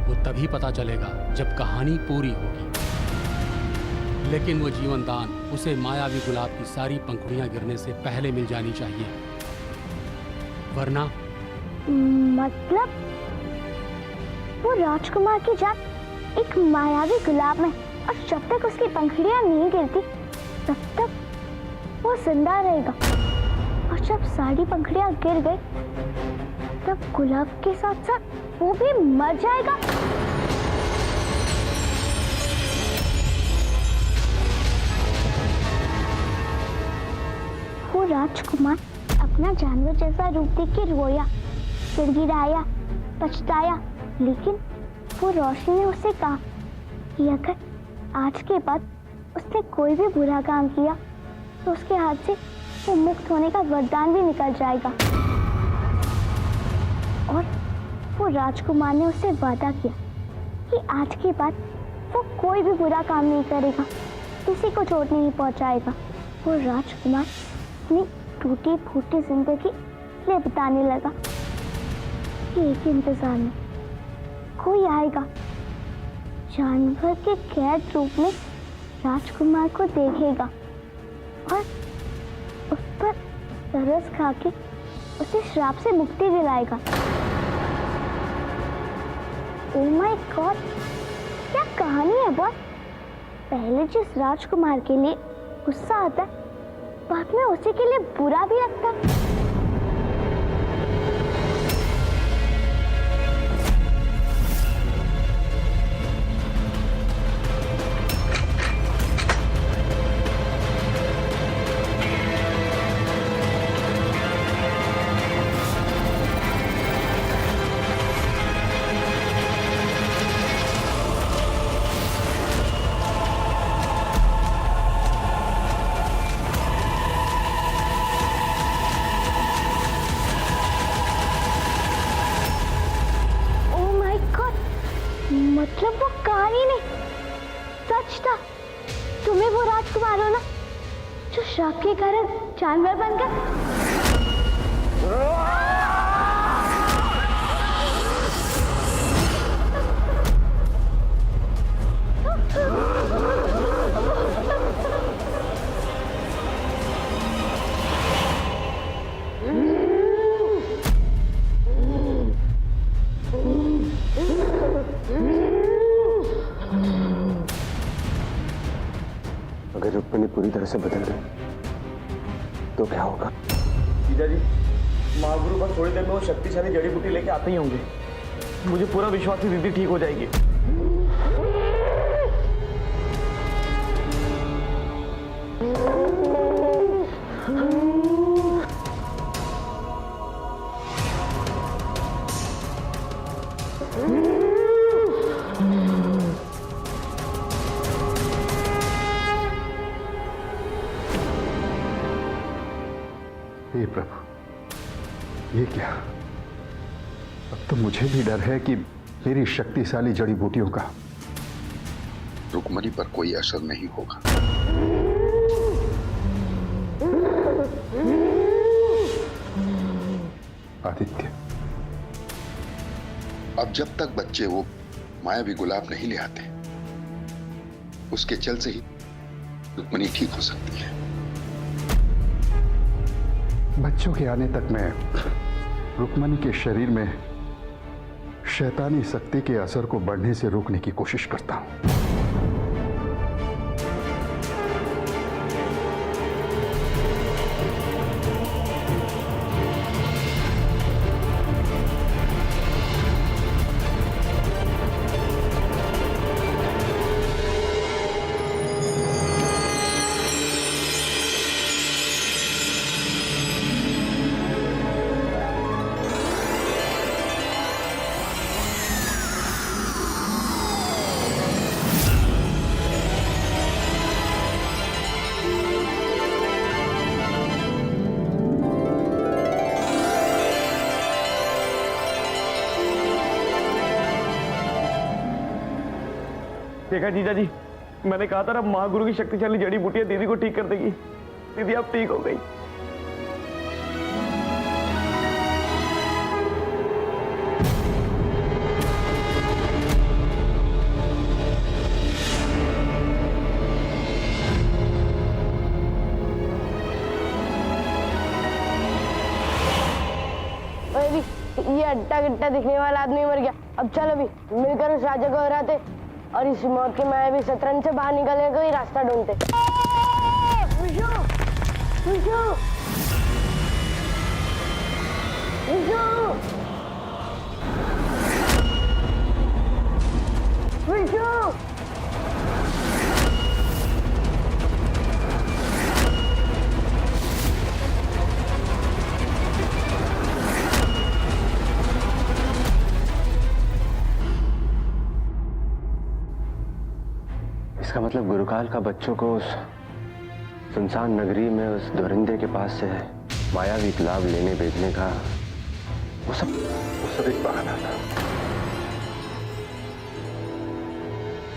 वो तभी पता चलेगा जब कहानी पूरी होगी। लेकिन वो जीवन दान उसे मायावी गुलाब की सारी पंखुड़ियां गिरने से पहले मिल जानी चाहिए, वरना मतलब वो राजकुमार की जान एक मायावी गुलाब में, और जब तक उसकी पंखुड़ियां नहीं गिरती तब तक वो जिंदा रहेगा। और जब सारी पंखुड़ियां गिर गई तब गुलाब के साथ साथ वो भी मर जाएगा। वो राजकुमार अपना जानवर जैसा रूप देख के रोया, गिड़गिड़ाया, पछताया, लेकिन वो रोशनी ने उससे कहा कि अगर आज के बाद उसने कोई भी बुरा काम किया तो उसके हाथ से वो मुक्त होने का वरदान भी निकल जाएगा। और वो राजकुमार ने उससे वादा किया कि आज के बाद वो कोई भी बुरा काम नहीं करेगा, किसी को चोट नहीं पहुंचाएगा। वो राजकुमार अपनी टूटी फूटी जिंदगी इसलिए बिताने लगा कि एक ही इंतजार में कोई आएगा, जानवर के कैद रूप में राजकुमार को देखेगा और उस पर तरस खा के उसे श्राप से मुक्ति दिलाएगा। ओह माय गॉड, क्या कहानी है बॉस। पहले जिस राजकुमार के लिए गुस्सा आता है, बाद में उसी के लिए बुरा भी लगता है। मतलब वो कहानी नहीं, सच था। तुम्हें वो राजकुमार हो ना जो श्राप के कारण जानवर बन गए? अगर रुक्मिणी पूरी तरह से बदल गई तो क्या होगा? जीजा जी, महागुरु बस थोड़ी देर में वो शक्तिशाली जड़ी बूटी लेके आते ही होंगे। मुझे पूरा विश्वास है दीदी ठीक हो जाएगी। हे प्रभु, ये क्या? अब तो मुझे भी डर है कि मेरी शक्तिशाली जड़ी बूटियों का रुक्मणी पर कोई असर नहीं होगा। आदित्य, अब जब तक बच्चे वो मायावी गुलाब नहीं ले आते, उसके चल से ही रुक्मणी ठीक हो सकती है। बच्चों के आने तक मैं रुक्मणी के शरीर में शैतानी शक्ति के असर को बढ़ने से रोकने की कोशिश करता हूं। देखा जीजा जी, मैंने कहा था ना महागुरु की शक्तिशाली जड़ी बूटियां दीदी को ठीक कर देगी। दीदी आप ठीक हो गई। ये अट्टा गिट्टा दिखने वाला आदमी मर गया। अब चल अभी मिलकर उस राजा को हराते और इस मौत के मायावी शतरंज से बाहर निकलने का ही रास्ता ढूंढते। विशु! विशु! विशु! विशु! इसका मतलब गुरुकाल का बच्चों को उस सुनसान नगरी में उस दरिंदे के पास से मायावी गुलाब लेने भेजने का वो सब एक बहाना था।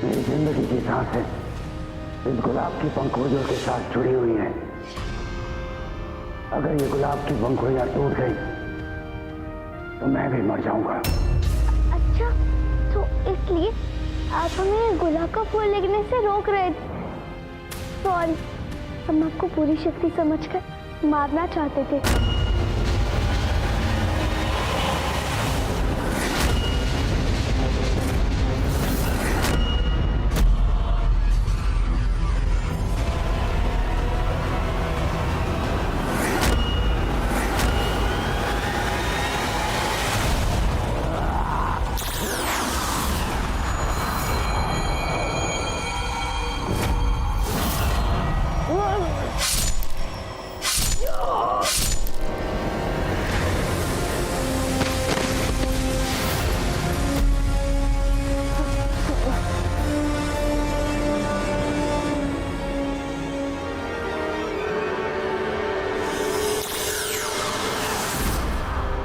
मेरी जिंदगी की सांसें इस गुलाब की पंखुड़ियों के साथ जुड़ी हुई हैं। अगर ये गुलाब की पंखुड़ियां टूट गई तो मैं भी मर जाऊंगा। अच्छा, तो इसलिए आप हमें गुलाब का फूल लगने से रोक रहे थे। सॉरी, हम आपको पूरी शक्ति समझकर मारना चाहते थे।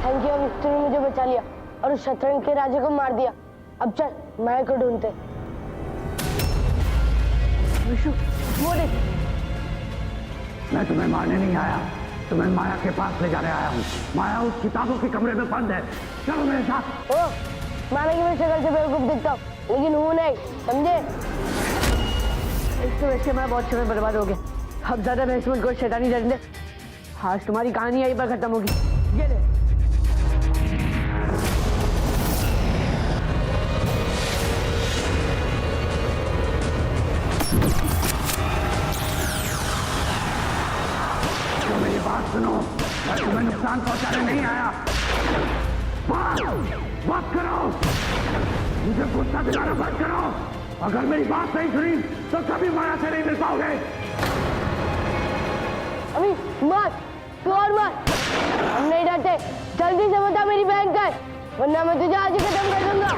थैंक यू अभी, तूने मुझे बचा लिया और उस शतरंज के राजा को मार दिया। अब चल माया को ढूंढते। विशु, वो देख, मैं तुम्हें मारने नहीं आया, तुम्हें माया के पास ले जाने आया हूँ। माया उस किताबों के कमरे में बंद है, चलो मेरे साथ। ओ, माना कि मैं शक्ल से बेवकूफ दिखता हूँ, लेकिन हूँ नहीं, समझे? इससे वैसे हमारा बहुत समय बर्बाद हो गया। अब ज्यादा बहस मत करो शैतानी दरिंदे। आज तुम्हारी कहानी यहीं पर खत्म होगी। ये ले। तो मेरी बात सुनो, मैं तुम्हें नुकसान पहुंचाने नहीं आया। बात करो, मुझे गुस्सा दिलाना बंद करो। अगर मेरी बात नहीं सुनी तो कभी माया से नहीं मिल पाओगे। अभी मत, तू और मत, हम नहीं डरते। जल्दी से बता मेरी बहन का है, वरना मैं तुझे आज ही खत्म कर दूंगा।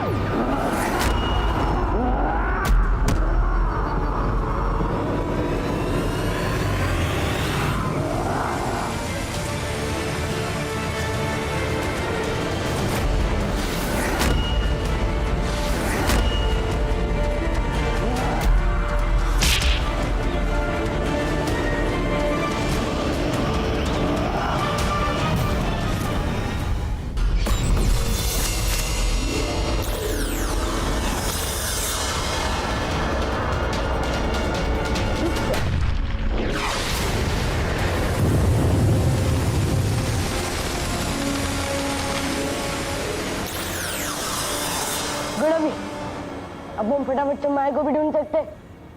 अब हम फटाफट से माया को भी ढूंढ सकते हैं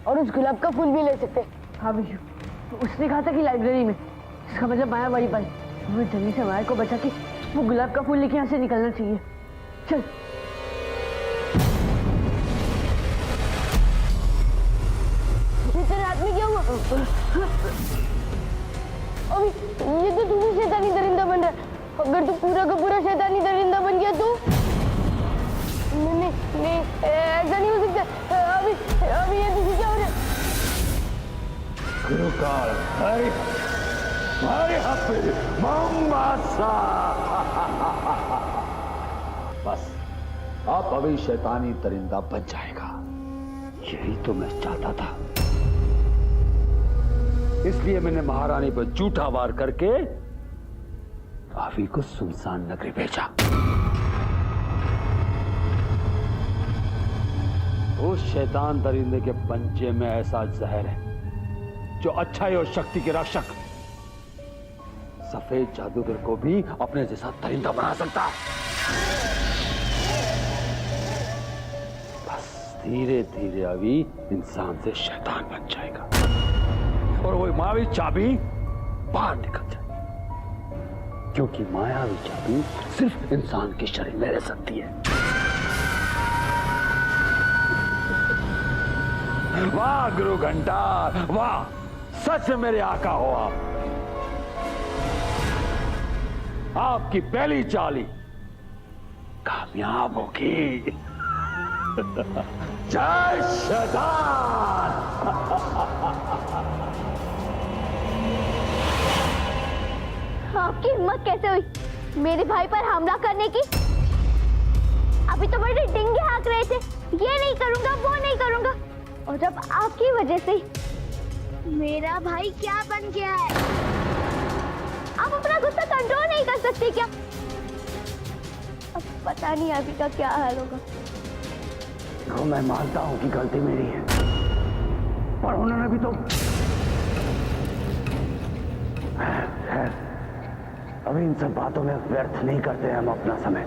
और उस गुलाब का फूल भी ले सकते हैं। हाँ विशु, तो उसने कहा था कि लाइब्रेरी में, इसका मतलब माया वहीं पर। हमें जल्दी से माया को बचा के वो गुलाब का फूल लेके यहाँ से निकलना चाहिए। चल। तेरे हाथ में क्या हुआ? अभी ये तो तू भी शैतानी दरिंदा बन रहा है। अगर तू पूरा का पूरा शैतानी दरिंदा बन गया तो नहीं, ऐसा नहीं हो सकता। अभी ये तुझे क्या हो रहा है? गुरुकाल, बस अब अभी शैतानी दरिंदा बन जाएगा। यही तो मैं चाहता था, इसलिए मैंने महारानी पर झूठा वार करके अभी को सुनसान नगरी भेजा। उस शैतान दरिंदे के पंजे में ऐसा जहर है जो अच्छाई और शक्ति के रक्षक सफेद जादूगर को भी अपने जैसा दरिंदा बना सकता है। बस धीरे धीरे अभी इंसान से शैतान बन जाएगा और वो मायावी चाबी बाहर निकल जाएगी, क्योंकि मायावी चाबी सिर्फ इंसान के शरीर में रह सकती है। वाह गुरु घंटा, वाह, सच मेरे आका हो आप। आपकी पहली चाली कामयाब होगी। जय शैतान। आपकी हिम्मत कैसे हुई मेरे भाई पर हमला करने की? अभी तो बड़े डिंगे हाँक रहे थे, ये नहीं करूंगा, वो नहीं करूंगा, और अब आपकी वजह से मेरा भाई क्या बन गया है? आप अपना गुस्सा कंट्रोल नहीं कर सकते क्या? अब पता नहीं अभी का क्या हाल होगा। देखो, मैं मानता हूं कि गलती मेरी है, पर उन्होंने भी तो अभी इन सब बातों में व्यर्थ नहीं करते हम अपना समय।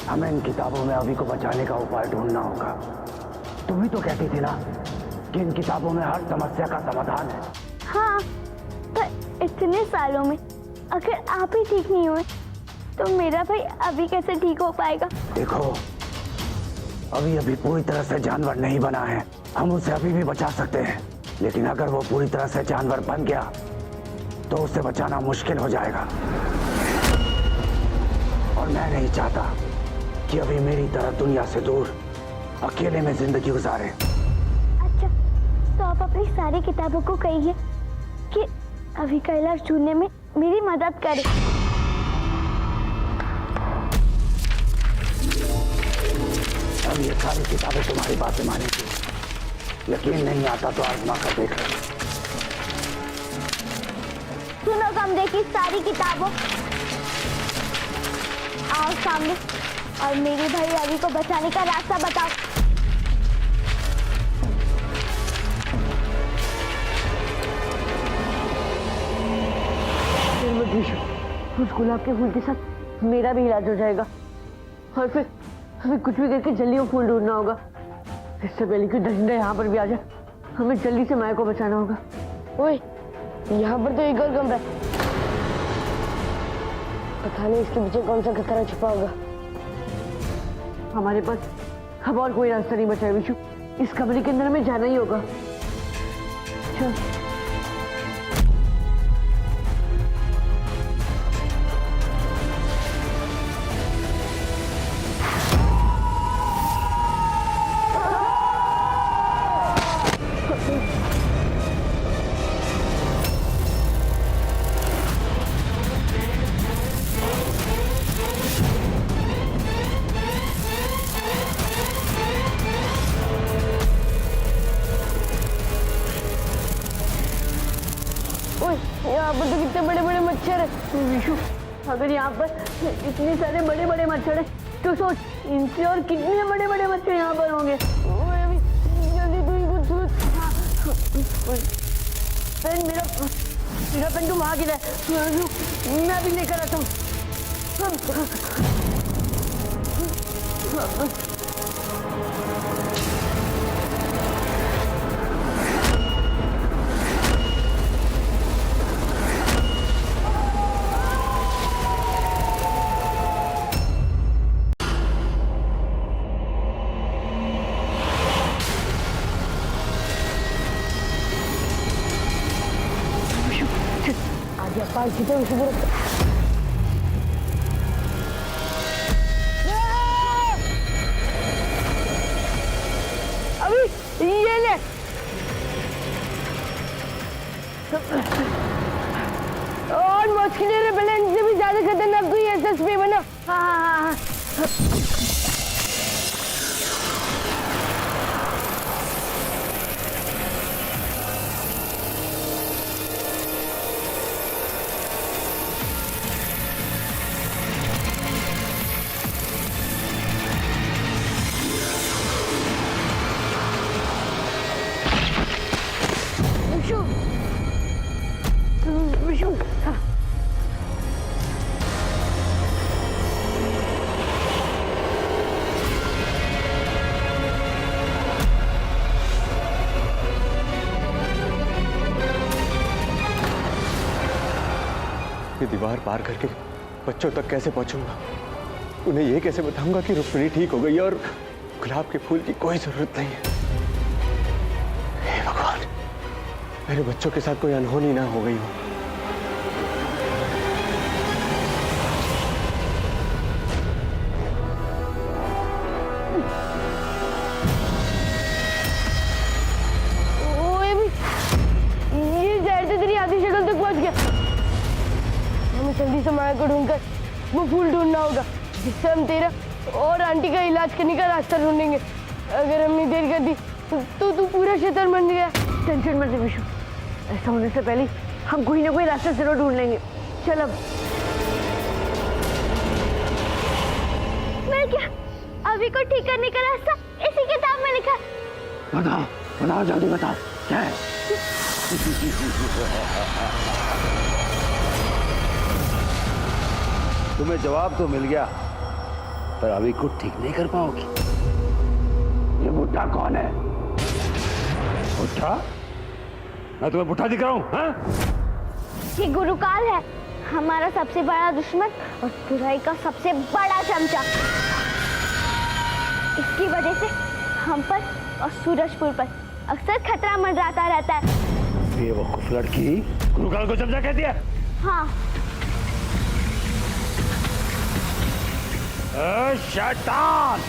हमें इन किताबों में अभी को बचाने का उपाय ढूंढना होगा। तुम ही तो कहती थी ना कि इन किताबों में हर समस्या का समाधान है। हाँ, पर इतने सालों में अगर आप ही ठीक नहीं हुए तो मेरा भाई अभी कैसे ठीक हो पाएगा? देखो, अभी पूरी तरह से जानवर नहीं बना है, हम उसे अभी भी बचा सकते हैं, लेकिन अगर वो पूरी तरह से जानवर बन गया तो उसे बचाना मुश्किल हो जाएगा। और मैं नहीं चाहता कि अभी मेरी तरह दुनिया से दूर अकेले में जिंदगी गुजारे। अच्छा, तो आप अपनी सारी किताबों को कहिए कि अभी का इलाज ढूंढने में मेरी मदद करें। अब ये सारी किताबें तुम्हारी बातें मानेगी, यकीन नहीं आता तो आजमा कर देख लो। सुनो कमरे की सारी किताबों, आओ सामने और मेरे भाई अभी को बचाने का रास्ता बताओ। उस गुलाब के फूल के साथ मेरा भी इलाज हो जाएगा और फिर हमें कुछ भी करके जल्दी वो फूल ढूंढना होगा। इससे पहले कि दरिंदा यहाँ पर भी आ जाए, हमें जल्दी से माया को बचाना होगा। ओए, यहाँ पर तो एक और कमरा है, पता नहीं इसके पीछे कौन सा खतरा छुपा होगा। हमारे पास अब और कोई रास्ता नहीं बचा है विशु, इस कमरे के अंदर हमें जाना ही होगा। चल। यहाँ पर तो कितने बड़े बड़े मच्छर है। विशु, अगर यहाँ पर इतने सारे बड़े बड़े मच्छर हैं तो सोच, इनसे और कितने बड़े बड़े मच्छर यहाँ पर होंगे। जल्दी तू ही कुछ सोच। पेन, मेरा पेन तुम वहाँ गिरा है, मैं भी लेकर आता हूँ। पालकी तो उसी पर अभी ये ले और मस्कुलर बैलेंस से भी ज्यादा खतरनाक कोई एसएसपी बना। हाँ विशु हाँ। ये दीवार पार करके बच्चों तक कैसे पहुंचूंगा? उन्हें ये कैसे बताऊंगा कि रुक्मिणी ठीक हो गई और गुलाब के फूल की कोई जरूरत नहीं है? हे भगवान, मेरे बच्चों के साथ कोई अनहोनी ना हो गई हो। ये जहर से तेरी आधी शक्ल तक पहुंच गया। हमें जल्दी से माया को ढूंढकर वो फूल ढूंढना होगा, जिससे हम तेरा और आंटी का इलाज करने का रास्ता ढूंढेंगे। अगर हमने देर कर दी तो तू पूरा शैतान बन गया। टेंशन मत ले विशु, ऐसा होने से पहले हम कोई ना कोई रास्ता जरूर ढूंढ लेंगे। चल अब। मैं क्या अभी को ठीक करने का रास्ता इसी किताब में लिखा? बताओ बताओ, जल्दी बताओ क्या है? तुम्हें जवाब तो मिल गया, पर अभी को ठीक नहीं कर पाओगी। ये बुढ़ा कौन है? बुढ़ा? मैं तुम्हें बुढ़ा दिख रहा हूं? हाँ? ये गुरुकाल है, हमारा सबसे बड़ा दुश्मन और बुराई का सबसे बड़ा चमचा। इसकी वजह से हम पर और सूरजपुर पर अक्सर खतरा मंडराता रहता है। बेवकूफ लड़की, गुरुकाल को चमचा कह दिया? हाँ। शैतान!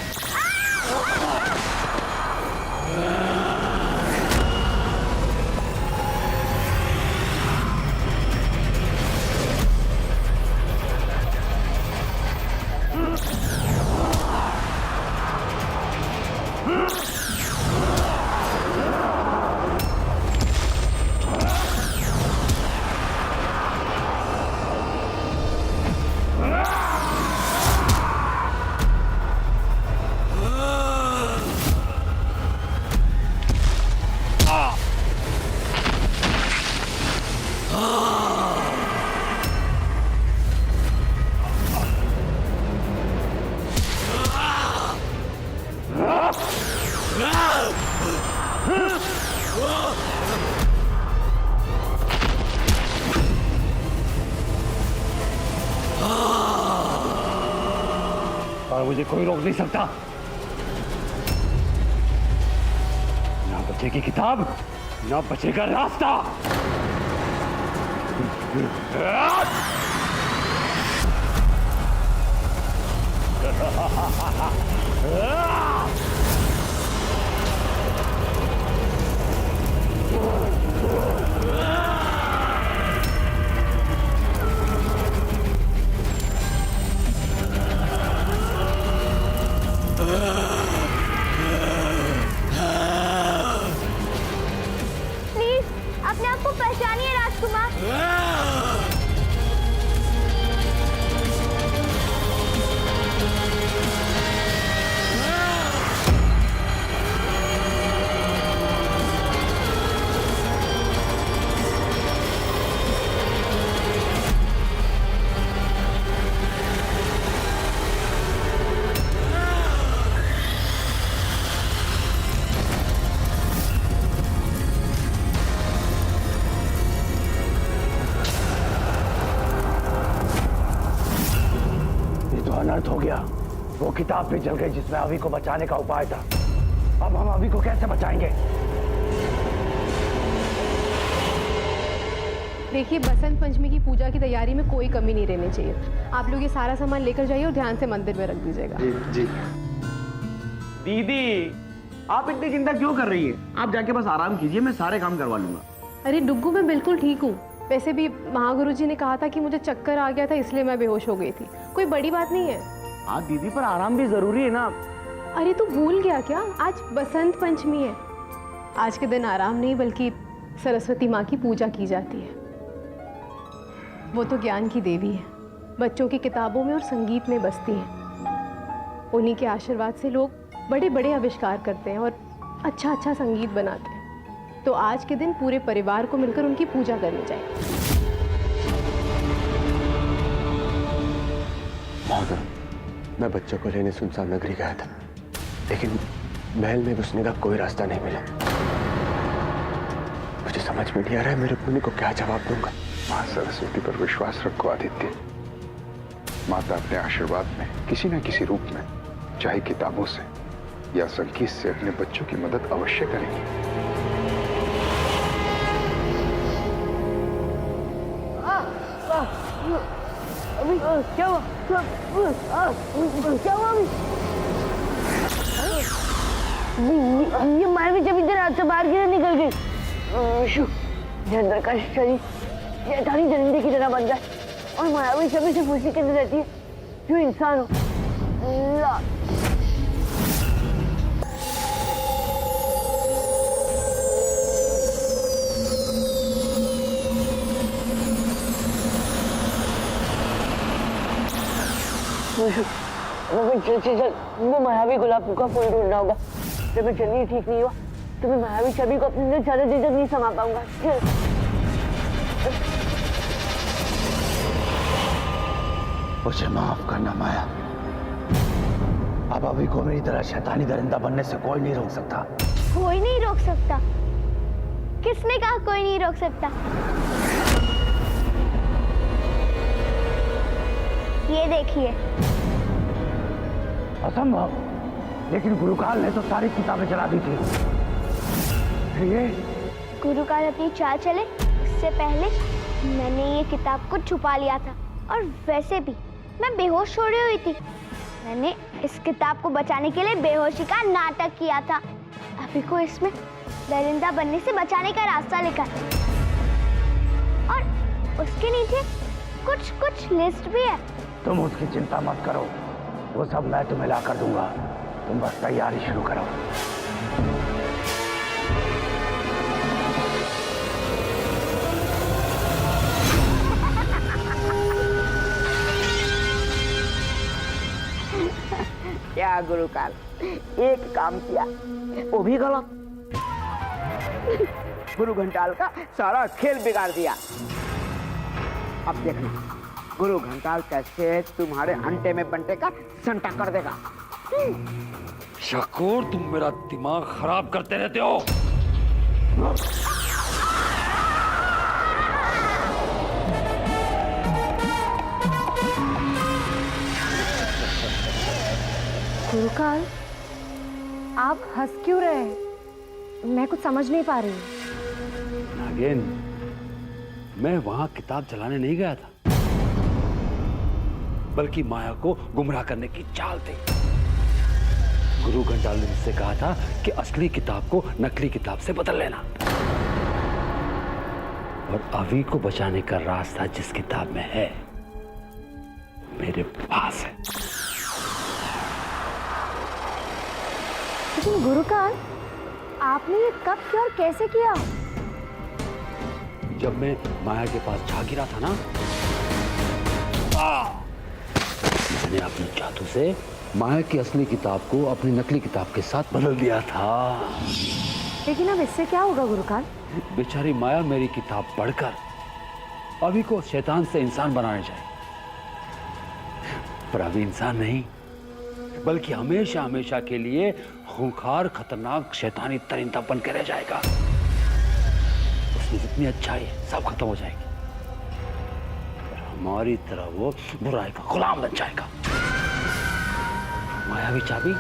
और मुझे कोई रोक नहीं सकता। ना बचेगी किताब, ना बचेगा रास्ता। प्लीज अपने आप को पहचानिए राजकुमार। अनर्थ हो गया। वो किताब भी जल गई जिसमें अभी को बचाने का उपाय था। अब हम अभी को कैसे बचाएंगे? देखिए, बसंत पंचमी की पूजा की तैयारी में कोई कमी नहीं रहनी चाहिए। आप लोग ये सारा सामान लेकर जाइए और ध्यान से मंदिर में रख दीजिएगा। जी। दीदी, आप इतनी चिंता क्यों कर रही हैं? आप जाके बस आराम कीजिए, मैं सारे काम करवा लूंगा। अरे डुग्गू, मैं बिल्कुल ठीक हूँ। वैसे भी महागुरु जी ने कहा था कि मुझे चक्कर आ गया था, इसलिए मैं बेहोश हो गई थी। कोई बड़ी बात नहीं है। हाँ दीदी, पर आराम भी जरूरी है ना। अरे तू भूल गया क्या? आज बसंत पंचमी है। आज के दिन आराम नहीं बल्कि सरस्वती माँ की पूजा की जाती है। वो तो ज्ञान की देवी है, बच्चों की किताबों में और संगीत में बसती हैं। उन्हीं के आशीर्वाद से लोग बड़े बड़े आविष्कार करते हैं और अच्छा अच्छा संगीत बनाते हैं। तो आज के दिन पूरे परिवार को मिलकर उनकी पूजा करनी चाहिए। मैं बच्चों को लेने सुनसान नगरी गया था, लेकिन महल में घुसने का कोई रास्ता नहीं मिला। मुझे समझ में नहीं आ रहा है मैं रुक्मिणी को क्या जवाब दूंगा। माँ सरस्वती पर विश्वास रखो आदित्य। माता अपने आशीर्वाद में किसी न किसी रूप में, चाहे किताबों से या संगीत से, अपने बच्चों की मदद अवश्य करेंगी। अभी क्या हुआ? क्या हुआ अभी? ये मायावी जब इधर हाथ से बाहर गिर निकल गई। ये अंदर का शरीर शैतानी दरिंदे की तरह बन जाए और मायावी सभी से खुशी के रहती है जो इंसान हो। ला चल, वो मायावी गुलाब का फूल ढूंढना होगा। जब मैं चलनी ठीक नहीं हुआ तो मैं मायावी छवि को अपने अंदर ज्यादा देर तक नहीं समा पाऊंगा। मुझे माफ करना माया। अब अभी को मेरी तरह शैतानी दरिंदा बनने से कोई नहीं रोक सकता। कोई नहीं रोक सकता? किसने कहा कोई नहीं रोक सकता? ये देखिए। असंभव, लेकिन गुरुकाल ने तो सारी किताबें जला दी थी। ये गुरुकाल अपनी चाल चले इससे पहले मैंने ये किताब को छुपा लिया था, और वैसे भी मैं बेहोश हो रही हुई थी। मैंने इस किताब को बचाने के लिए बेहोशी का नाटक किया था। अभी को इसमें दरिंदा बनने से बचाने का रास्ता लिखा है, और उसके नीचे कुछ लिस्ट भी है। तुम उसकी चिंता मत करो, वो सब मैं तुम्हें ला कर दूंगा। तुम बस तैयारी शुरू करो। क्या गुरुकाल, एक काम किया वो भी गलत। गुरु घंटाल का सारा खेल बिगाड़ दिया। अब देखना गुरु घंटाल कैसे तुम्हारे अंटे में बंटे का संटा कर देगा। शकूर, तुम मेरा दिमाग खराब करते रहते हो। गुरुकाल, आप हंस क्यों रहे हैं? मैं कुछ समझ नहीं पा रही। नागिन, मैं वहां किताब चलाने नहीं गया था, बल्कि माया को गुमराह करने की चाल थी। गुरु घंटाल ने मुझसे कहा था कि असली किताब को नकली किताब से बदल लेना, और अभी को बचाने का रास्ता जिस किताब में है मेरे पास है। लेकिन गुरुकाल, आपने ये कब किया और कैसे किया? जब मैं माया के पास जा गिरा था ना, मैंने अपने जादू से माया की असली किताब को अपनी नकली किताब के साथ बदल दिया था। लेकिन अब इससे क्या होगा गुरुकाल? बेचारी माया मेरी किताब पढ़कर अभी को शैतान से इंसान बनाने जाए, पर अभी इंसान नहीं, बल्कि हमेशा हमेशा के लिए खूंखार खतरनाक शैतानी दरिंदा बन के रह जाएगा। उसमें जितनी अच्छाई है सब खत्म हो जाएगी, और हमारी तरह वो बुराई का गुलाम बन जाएगा। मायावी चाबी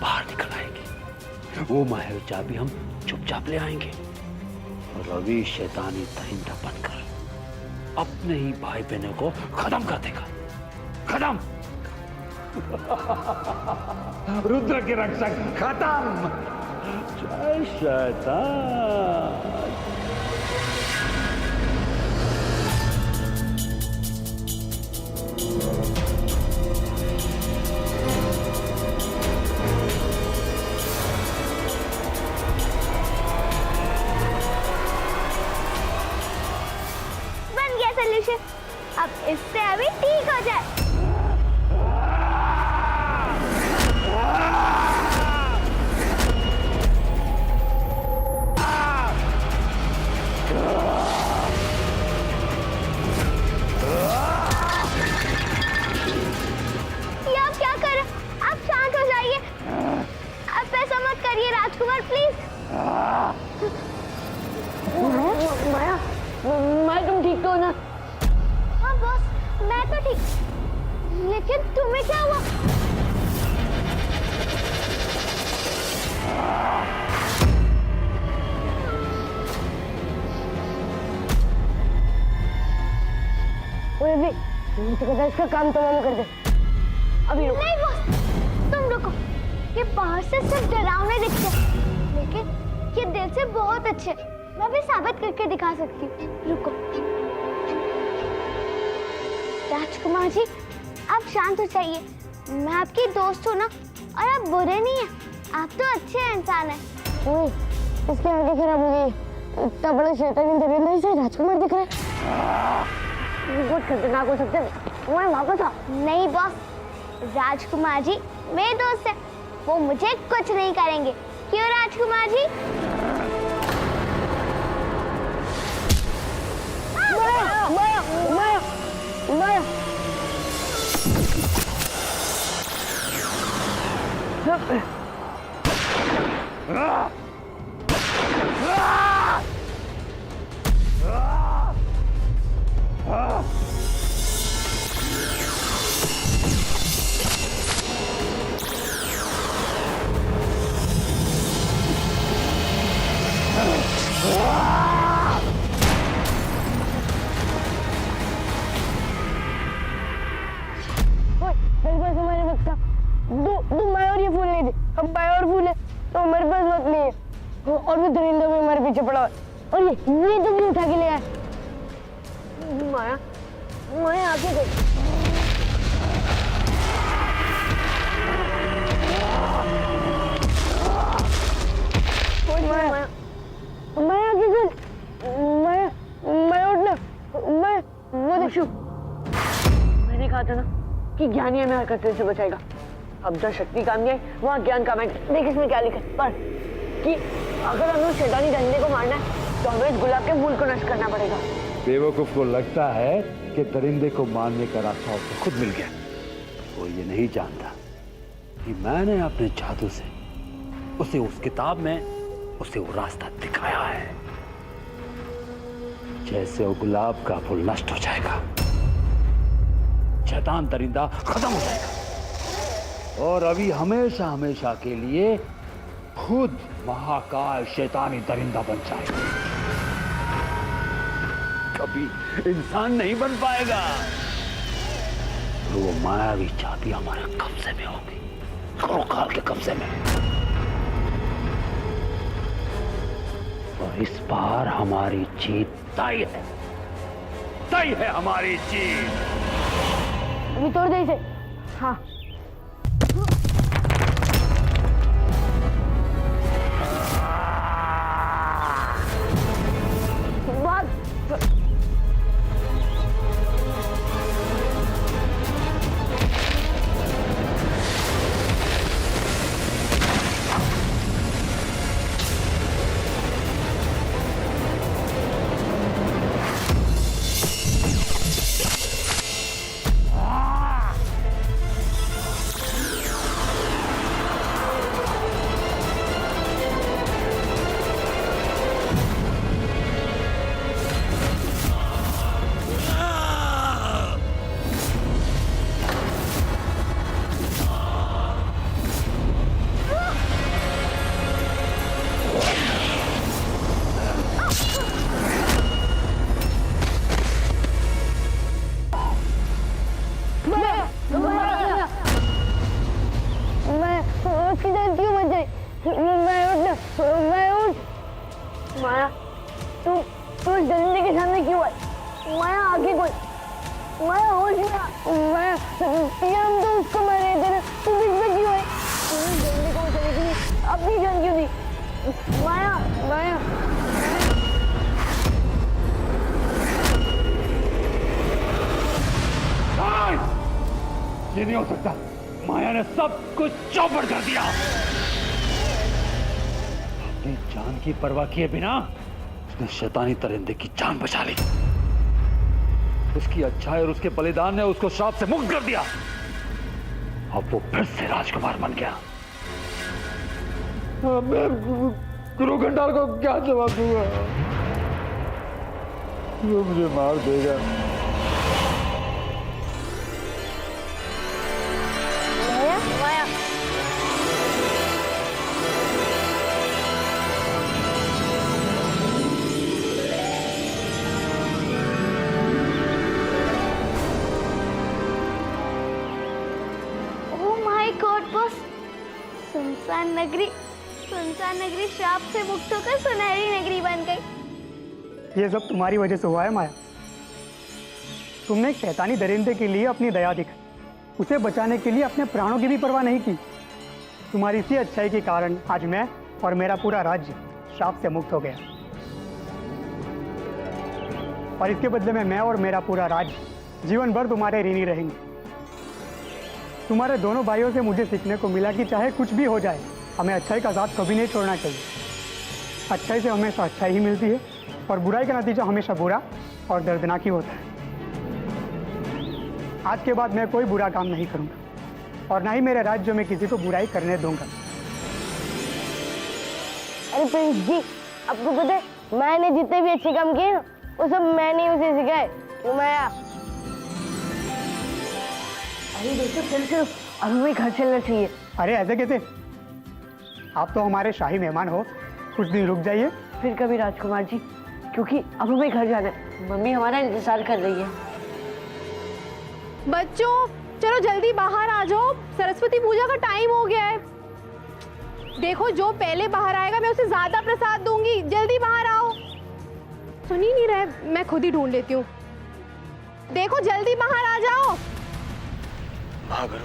बाहर निकल आएगी, वो मायावी चाबी हम चुपचाप ले आएंगे, रवि शैतानी दरिंदा बनकर अपने ही भाई बहनों को खत्म कर देगा। खत्म। रुद्र के रक्षक खत्म। जय शैतान। बन गया सॉल्यूशन। अब इससे अभी ठीक हो जाए। ये आप क्या कर रहे हैं? आप शांत हो जाइए। आप ऐसा मत करिए राजकुमार, प्लीज। माया, माया तुम ठीक तो हो ना? हाँ बॉस, मैं तो ठीक, लेकिन तुम्हें क्या हुआ? ओए भी, मुझे कहता है इसका काम तमाम कर दे। अभी रुको। नहीं बॉस, तुम रुको। ये बाहर से सिर्फ डरावने दिखते हैं, लेकिन ये दिल से बहुत अच्छे। मैं भी साबित करके दिखा सकती हूँ। रुको। राजकुमार जी, आप शांत हो जाइए। मैं आपकी दोस्त हूँ ना, और आप बुरे नहीं हैं। आप तो अच्छे इंसान हैं। इसकी आंखें खराब हो गई। इतना बड़ा शैतानी दरिंदा से राजकुमार दिख रहा है। बहुत खतरनाक हो सकते हैं। मैं वापस आ। नहीं बॉस, राजकुमार जी मेरे दोस्त हैं। वो मुझे कुछ नहीं करेंगे। क्यों राजकुमार जी? माया, माया, माया, माया। हम बाय और फूल है तो हमारे पास वक्त नहीं है, और वो दरिंदा भी हमारे पीछे पड़ा है। और ये तो भी उठा के ले आए। माया, माया आगे गई। माया, माया आगे गई। माया, माया उठना। माया, वो देखो। मैंने कहा था ना कि ज्ञानी हमें हरकत से बचाएगा। अब जहाँ शक्ति काम नहीं आई, वहाँ ज्ञान काम आएगा। देख इसमें क्या लिखा है, पर कि अगर हमें उस शैतानी डंडे को मारना है तो हमें इस गुलाब के मूल को नष्ट करना पड़ेगा। बेवकूफ को लगता है कि दरिंदे को मारने का रास्ता उसे खुद मिल गया। वो ये नहीं जानता कि मैंने अपने जादू से उसे उस किताब में उसे वो रास्ता दिखाया है। जैसे वो गुलाब का फूल नष्ट हो जाएगा, शैतान दरिंदा खत्म हो जाएगा, और अभी हमेशा हमेशा के लिए खुद महाकाय शैतानी दरिंदा बन जाएगा। कभी इंसान नहीं बन पाएगा। वो मायावी चाबी हमारे कब्जे में होगी, करोकाल के कब्जे में। और इस बार हमारी जीत तय है, तय है हमारी जीत। अभी तोड़ दे इसे। हाँ। माया तू दरिंदे के सामने क्यों आई? माया आगे कोई, माया होश में आ। माया हम तो उसको मार रहे थे ना, तू बीच में क्यों आई? दरिंदे को बचाने के लिए अपनी जान क्यों दी? माया माया ये नहीं हो सकता। माया ने सब कुछ चौपट कर दिया। अपनी जान की परवाह किए बिना उसने शैतानी दरिंदे की जान बचा ली। उसकी अच्छाई और उसके बलिदान ने उसको श्राप से मुक्त कर दिया। अब वो फिर से राजकुमार बन गया। मैं गुरु घंटाल को क्या जवाब दूंगा? वो मुझे मार देगा। माया ओह माय गॉड बॉस, सुनसान नगरी श्राप से मुक्त होकर सुनहरी नगरी बन गई। ये सब तुम्हारी वजह से हुआ है माया। तुमने एक शैतानी दरिंदे के लिए अपनी दया दिखाई, उसे बचाने के लिए अपने प्राणों की भी परवाह नहीं की। तुम्हारी इसी अच्छाई के कारण आज मैं और मेरा पूरा राज्य श्राप से मुक्त हो गया। और इसके बदले में मैं और मेरा पूरा राज्य जीवन भर तुम्हारे ऋणी रहेंगे। तुम्हारे दोनों भाइयों से मुझे सीखने को मिला कि चाहे कुछ भी हो जाए, हमें अच्छाई का साथ कभी नहीं छोड़ना चाहिए। अच्छाई से हमेशा अच्छाई ही मिलती है और बुराई का नतीजा हमेशा बुरा और दर्दनाक ही होता है। आज के बाद मैं कोई बुरा काम नहीं करूंगा और ना ही मेरे राज्य में किसी को बुराई करने दूंगा। अरे प्रिंस जी, आपको पता है मैंने जितने भी अच्छे काम किए ना, वो सब मैंने उसे सिखाए। क्यों माया? अरे दोस्तों चल अब हमें घर चलना चाहिए। अरे ऐसे कैसे? आप तो हमारे शाही मेहमान हो, कुछ दिन रुक जाइए। फिर कभी राजकुमार जी, क्योंकि अब हमें घर जाना है। मम्मी हमारा इंतजार कर रही है। बच्चों चलो जल्दी बाहर आ जाओ, सरस्वती पूजा का टाइम हो गया है। देखो जो पहले बाहर आएगा मैं उसे ज्यादा प्रसाद दूंगी। जल्दी बाहर आओ। सुन ही नहीं रहे, मैं खुद ही ढूंढ लेती हूँ। देखो जल्दी बाहर आ जाओ। महागुरु,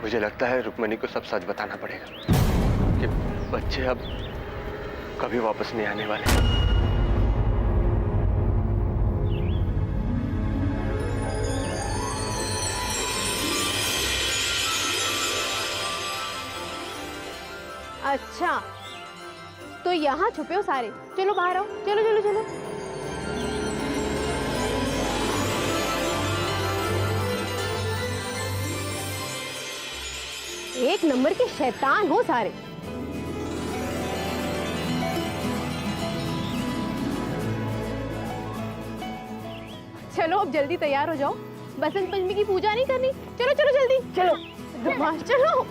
मुझे लगता है रुक्मणी को सब सच बताना पड़ेगा कि बच्चे अब कभी वापस नहीं आने वाले। अच्छा तो यहाँ छुपे हो सारे। चलो बाहर आओ, चलो चलो चलो। एक नंबर के शैतान हो सारे। चलो अब जल्दी तैयार हो जाओ, बसंत पंचमी की पूजा नहीं करनी। चलो चलो जल्दी चलो। चलो